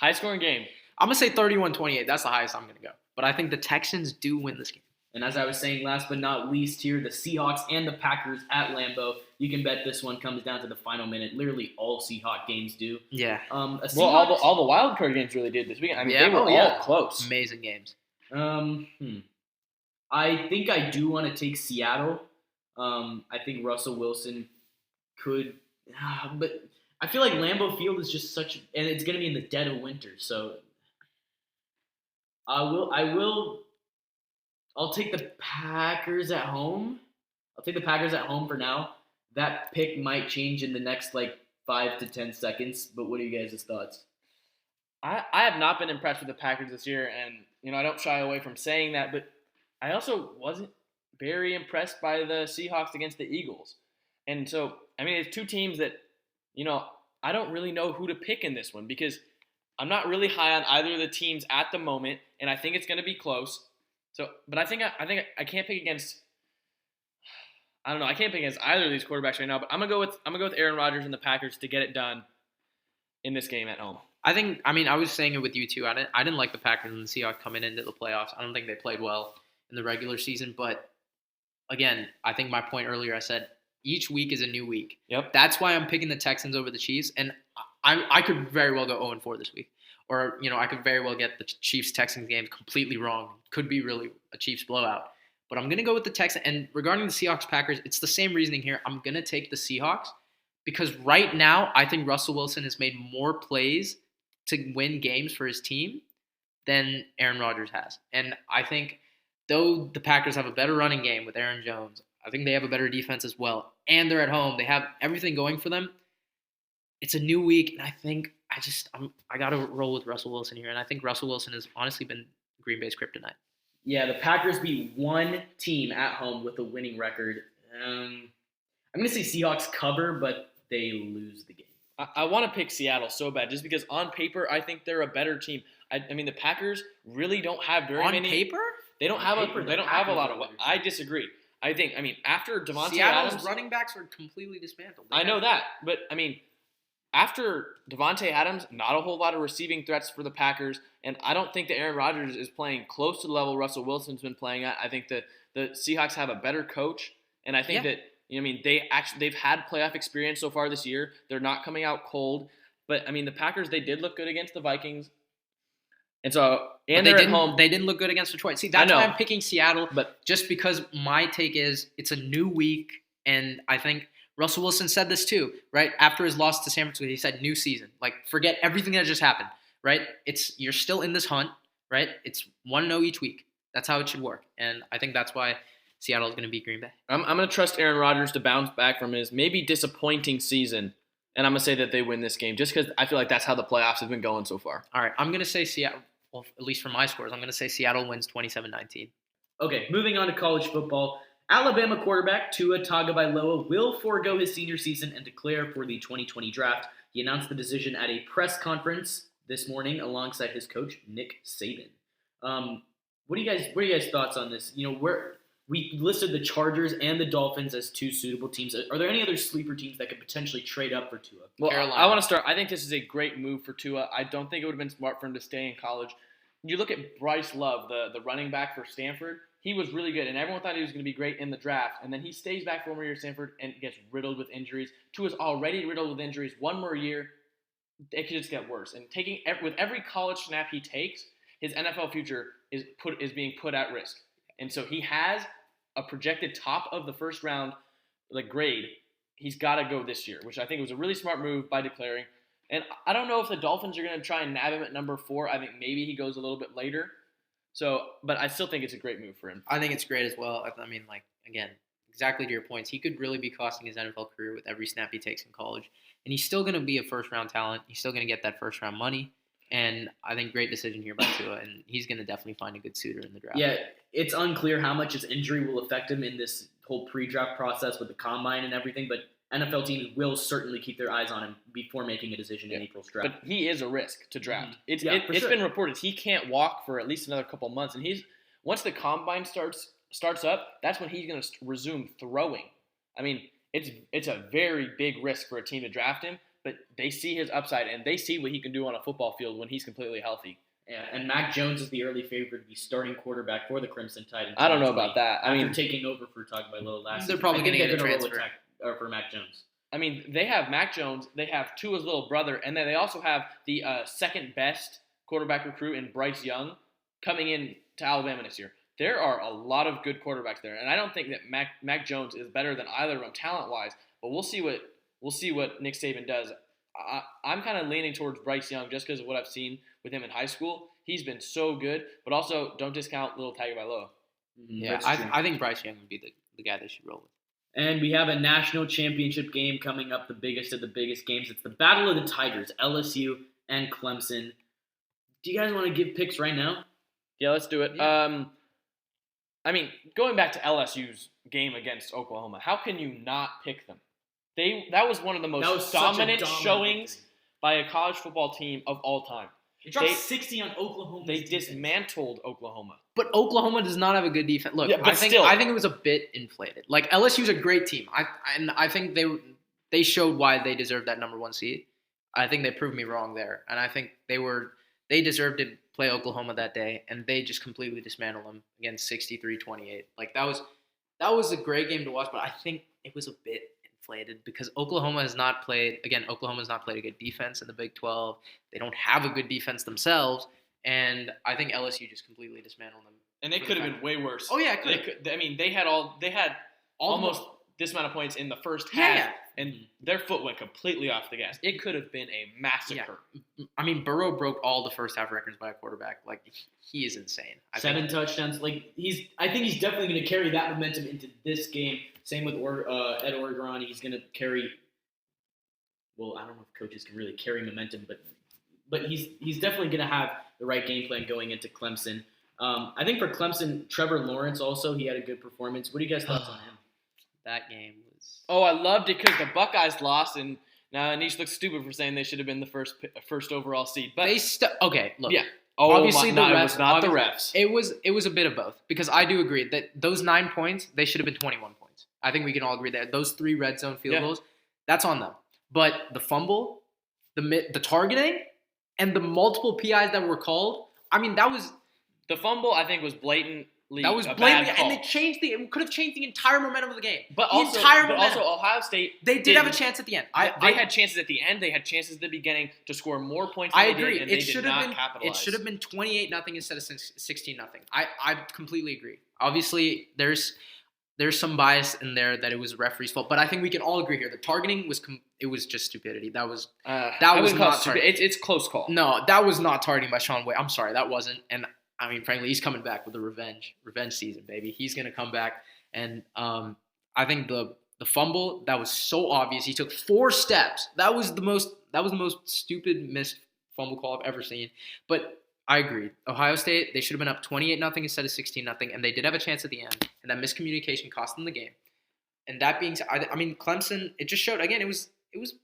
High-scoring game. I'm going to say 31-28. That's the highest I'm going to go. But I think the Texans do win this game. And as I was saying, last but not least here, the Seahawks and the Packers at Lambeau. You can bet this one comes down to the final minute. Literally all Seahawk games do. Yeah. All the wild card games really did this weekend. They were all close. Amazing games. I think I do want to take Seattle. I think Russell Wilson could – but I feel like Lambeau Field is just and it's going to be in the dead of winter, so I'll take the Packers at home. I'll take the Packers at home for now. That pick might change in the next 5 to 10 seconds. But what are you guys' thoughts? I have not been impressed with the Packers this year, and I don't shy away from saying that, but I also wasn't very impressed by the Seahawks against the Eagles. And so, it's two teams that, I don't really know who to pick in this one because I'm not really high on either of the teams at the moment, and I think it's going to be close. So, but I think I can't pick against. I don't know. I can't pick against either of these quarterbacks right now. But I'm gonna go with Aaron Rodgers and the Packers to get it done in this game at home. I was saying it with you too. I didn't like the Packers and the Seahawks coming into the playoffs. I don't think they played well in the regular season. But again, I think my point earlier, I said each week is a new week. Yep. That's why I'm picking the Texans over the Chiefs, and I could very well go 0-4 this week. Or, I could very well get the Chiefs-Texans game completely wrong. Could be really a Chiefs blowout. But I'm going to go with the Texans. And regarding the Seahawks-Packers, it's the same reasoning here. I'm going to take the Seahawks because right now I think Russell Wilson has made more plays to win games for his team than Aaron Rodgers has. And I think though the Packers have a better running game with Aaron Jones, I think they have a better defense as well. And they're at home. They have everything going for them. It's a new week, and I think I got to roll with Russell Wilson here, and I think Russell Wilson has honestly been Green Bay's kryptonite. Yeah, the Packers beat one team at home with a winning record. I'm going to say Seahawks cover, but they lose the game. I want to pick Seattle so bad just because on paper I think they're a better team. The Packers really don't have very many. On paper? They don't have a lot of. I disagree. After Devontae Seattle's Adams, running backs are completely dismantled. I know that, but after Devontae Adams, not a whole lot of receiving threats for the Packers, and I don't think that Aaron Rodgers is playing close to the level Russell Wilson's been playing at. I think that the Seahawks have a better coach, and I think that they've had playoff experience so far this year. They're not coming out cold, but the Packers, they did look good against the Vikings, and so they're at home. They didn't look good against Detroit. See, that's why I'm picking Seattle, but just because my take is it's a new week, and I think Russell Wilson said this too, right? After his loss to San Francisco, he said new season. Forget everything that just happened, right? You're still in this hunt, right? It's 1-0 each week. That's how it should work. And I think that's why Seattle is going to beat Green Bay. I'm going to trust Aaron Rodgers to bounce back from his maybe disappointing season, and I'm going to say that they win this game just because I feel like that's how the playoffs have been going so far. All right, I'm going to say Seattle, well, at least for my scores, I'm going to say Seattle wins 27-19. Okay, moving on to college football. Alabama quarterback Tua Tagovailoa will forego his senior season and declare for the 2020 draft. He announced the decision at a press conference this morning alongside his coach Nick Saban. What are you guys' thoughts on this? We listed the Chargers and the Dolphins as two suitable teams. Are there any other sleeper teams that could potentially trade up for Tua? Well, Carolina. I want to start. I think this is a great move for Tua. I don't think it would have been smart for him to stay in college. You look at Bryce Love, the running back for Stanford. He was really good, and everyone thought he was going to be great in the draft. And then he stays back for one more year at Stanford and gets riddled with injuries. Tua's already riddled with injuries. One more year, it could just get worse. And with every college snap he takes, his NFL future is being put at risk. And so he has a projected top of the first round grade. He's got to go this year, which I think was a really smart move by declaring. And I don't know if the Dolphins are going to try and nab him at number 4. I think maybe he goes a little bit later. But I still think it's a great move for him. I think it's great as well. Again, exactly to your points, he could really be costing his NFL career with every snap he takes in college. And he's still going to be a first-round talent. He's still going to get that first-round money. And I think great decision here by Tua. And he's going to definitely find a good suitor in the draft. Yeah, it's unclear how much his injury will affect him in this whole pre-draft process with the combine and everything. But NFL teams will certainly keep their eyes on him before making a decision in April's draft. But he is a risk to draft. It's sure. been reported he can't walk for at least another couple months, and once the combine starts up, that's when he's going to resume throwing. It's a very big risk for a team to draft him, but they see his upside and they see what he can do on a football field when he's completely healthy. Yeah, and Mac Jones is the early favorite to be starting quarterback for the Crimson Tide. I don't know about that. After taking over for Tagovailoa last season. They're probably going to get a transfer. For Mac Jones. They have Mac Jones, they have Tua's little brother, and then they also have the second best quarterback recruit in Bryce Young coming in to Alabama this year. There are a lot of good quarterbacks there, and I don't think that Mac Jones is better than either of them talent-wise, but we'll see what Nick Saban does. I'm kind of leaning towards Bryce Young just because of what I've seen with him in high school. He's been so good, but also don't discount little Tagovailoa. Yeah, I think Bryce Young would be the guy they should roll with. And we have a national championship game coming up, the biggest of the biggest games. It's the Battle of the Tigers, LSU and Clemson. Do you guys want to give picks right now? Yeah, let's do it. Yeah. I mean, going back to LSU's game against Oklahoma, how can you not pick them? That was one of the most dominant showings victory by a college football team of all time. They dropped 60 on Oklahoma. They dismantled Oklahoma. But Oklahoma does not have a good defense. Look, Yeah, but I think it was a bit inflated. Like LSU's a great team. I think they showed why they deserved that number 1 seed. I think they proved me wrong there, and I think they deserved to play Oklahoma that day, and they just completely dismantled them against 63-28. Like that was a great game to watch, but I think it was a bit inflated because Oklahoma has not played a good defense in the Big 12. They don't have a good defense themselves, and I think LSU just completely dismantled them. And it could have been way worse. Oh yeah, it could. I mean, they had almost this amount of points in the first half, and their foot went completely off the gas. It could have been a massacre. Yeah. I mean, Burrow broke all the first half records by a quarterback. Like he is insane. 7 touchdowns. Like I think he's definitely going to carry that momentum into this game. Same with Ed Orgeron. He's going to carry. Well, I don't know if coaches can really carry momentum, but he's definitely going to have the right game plan going into Clemson. I think for Clemson, Trevor Lawrence also, he had a good performance. What do you guys thoughts on him? That game was. Oh, I loved it because the Buckeyes lost, and now Anish looks stupid for saying they should have been the first overall seed. But okay, look. Yeah. Oh, obviously it was not the refs. It was a bit of both because I do agree that those 9 points they should have been 21 points. I think we can all agree that those 3 red zone field goals, that's on them. But the fumble, the targeting, and the multiple PIs that were called, I mean that was the fumble. I think was blatantly. That was blatantly, and it could have changed the entire momentum of the game. But also Ohio State. They did have a chance at the end. They had chances at the end. They had chances at the beginning to score more points. I agree. And they did not capitalize. It should have been 28-0 instead of 16-0. I completely agree. Obviously, there's some bias in there that it was referee's fault, but I think we can all agree here. The targeting was just stupidity. That was not targeting. It's close call. No, that was not targeting by Sean Wade. I'm sorry, that wasn't. And I mean, frankly, he's coming back with a revenge season, baby. He's gonna come back, and I think the fumble that was so obvious. He took 4 steps. That was the most stupid missed fumble call I've ever seen. But I agree. Ohio State, they should have been up 28-0 instead of 16-0, and they did have a chance at the end, and that miscommunication cost them the game. And that being said, I mean, Clemson, it just showed again. It was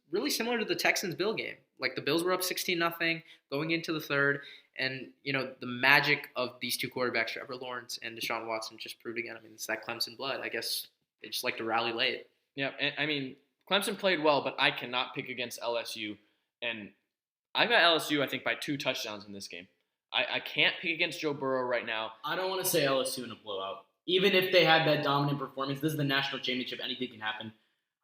really similar to the Texans-Bill game. Like the Bills were up 16-0 going into the third. And, the magic of these 2 quarterbacks, Trevor Lawrence and Deshaun Watson, just proved again. I mean, it's that Clemson blood. I guess they just like to rally late. Yeah, and, I mean, Clemson played well, but I cannot pick against LSU. And I've got LSU, I think, by 2 touchdowns in this game. I can't pick against Joe Burrow right now. I don't want to say LSU in a blowout. Even if they had that dominant performance, this is the national championship. Anything can happen.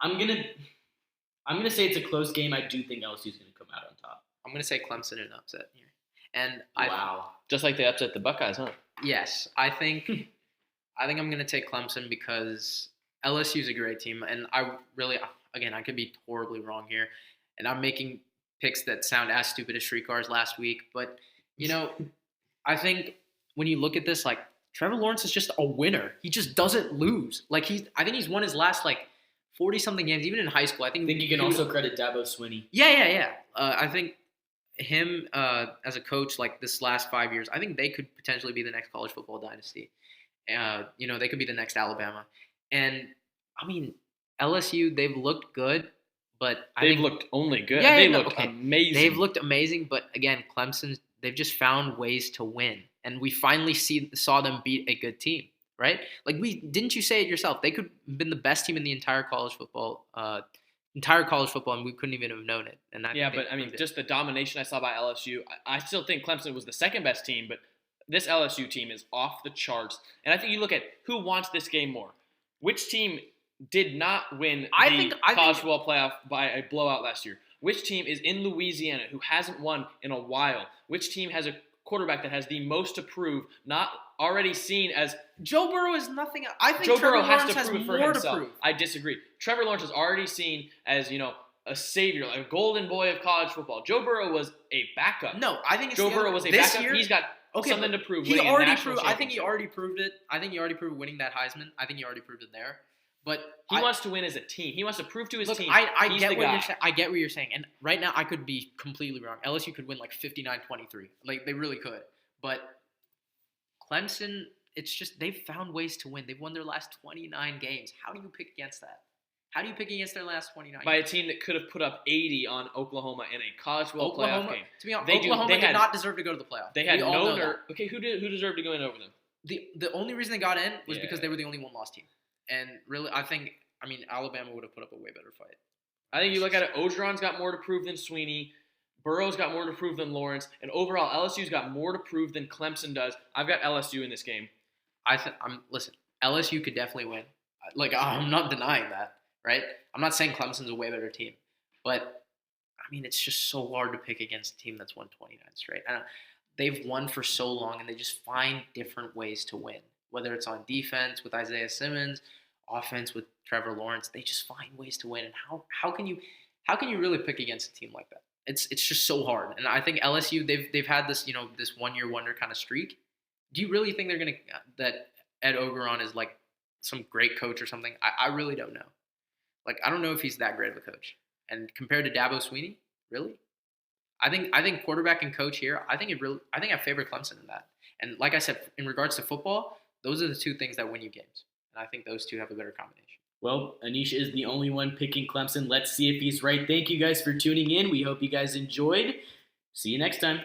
I'm gonna say it's a close game. I do think LSU is gonna come out on top. I'm gonna say Clemson in an upset here. And wow. Just like they upset the Buckeyes, huh? Yes. I think I'm going to take Clemson because LSU is a great team. And I could be horribly wrong here. And I'm making picks that sound as stupid as streetcars last week. But, I think when you look at this, like, Trevor Lawrence is just a winner. He just doesn't lose. Like, I think he's won his last, 40-something games, even in high school. I think you can also credit Dabo Swinney. Yeah. I think him as a coach, this last 5 years, I think they could potentially be the next college football dynasty. They could be the next Alabama. And I mean, LSU, they've looked good, but they've looked only good. Yeah, they looked amazing. They've looked amazing, but again, Clemson, they've just found ways to win, and we finally saw them beat a good team, right? Didn't you say it yourself? They could have been the best team in the entire college football. And we couldn't even have known it. And just the domination I saw by LSU. I still think Clemson was the second best team, but this LSU team is off the charts. And I think you look at who wants this game more. Which team did not win the college football playoff by a blowout last year? Which team is in Louisiana who hasn't won in a while? Which team has a quarterback that has the most to prove, not already seen as Joe Burrow is nothing. I think Joe Trevor Burrow has Lawrence to prove it for more himself. to prove. I disagree. Trevor Lawrence is already seen as a savior, like a golden boy of college football. Joe Burrow was a backup. No, I think it's Joe Burrow was a this backup. year. He's got Okay, something to prove. He winning a already national proved. I think he championship. already proved it. I think he already proved winning that Heisman. I think he already proved it there. But He wants to win as a team. He wants to prove to his team. I he's get the what guy. you're saying. I get what you're saying. And right now, I could be completely wrong. LSU could win like 59-23. Like they really could. But Clemson, it's just they've found ways to win. They've won their last 29 games. How do you pick against that? How do you pick against their last 29 By a games? team that could have put up 80 on Oklahoma in a college football playoff game. To be honest, They Oklahoma had did not deserve to go to the playoff. They had We all no know nerve. that. Okay, who deserved to go in over them? The only reason they got in was Yeah. because they were the only one-loss team. And really, I mean, Alabama would have put up a way better fight. I think you look at it, Ogeron's got more to prove than Sweeney. Burrow's got more to prove than Lawrence. And overall, LSU's got more to prove than Clemson does. I've got LSU in this game. Listen, LSU could definitely win. Like, I'm not denying that, right? I'm not saying Clemson's a way better team. But, I mean, it's just so hard to pick against a team that's won 29 straight. They've won for so long, and they just find different ways to win. Whether it's on defense with Isaiah Simmons, offense with Trevor Lawrence, they just find ways to win. And how can you really pick against a team like that? It's just so hard. And I think LSU they've had this this 1 year wonder kind of streak. Do you really think that Ed Ogeron is like some great coach or something? I really don't know. Like I don't know if he's that great of a coach. And compared to Dabo Swinney, really? I think quarterback and coach here. I think I favor Clemson in that. And like I said, in regards to football, those are the two things that win you games. And I think those two have a better combination. Well, Anish is the only one picking Clemson. Let's see if he's right. Thank you guys for tuning in. We hope you guys enjoyed. See you next time.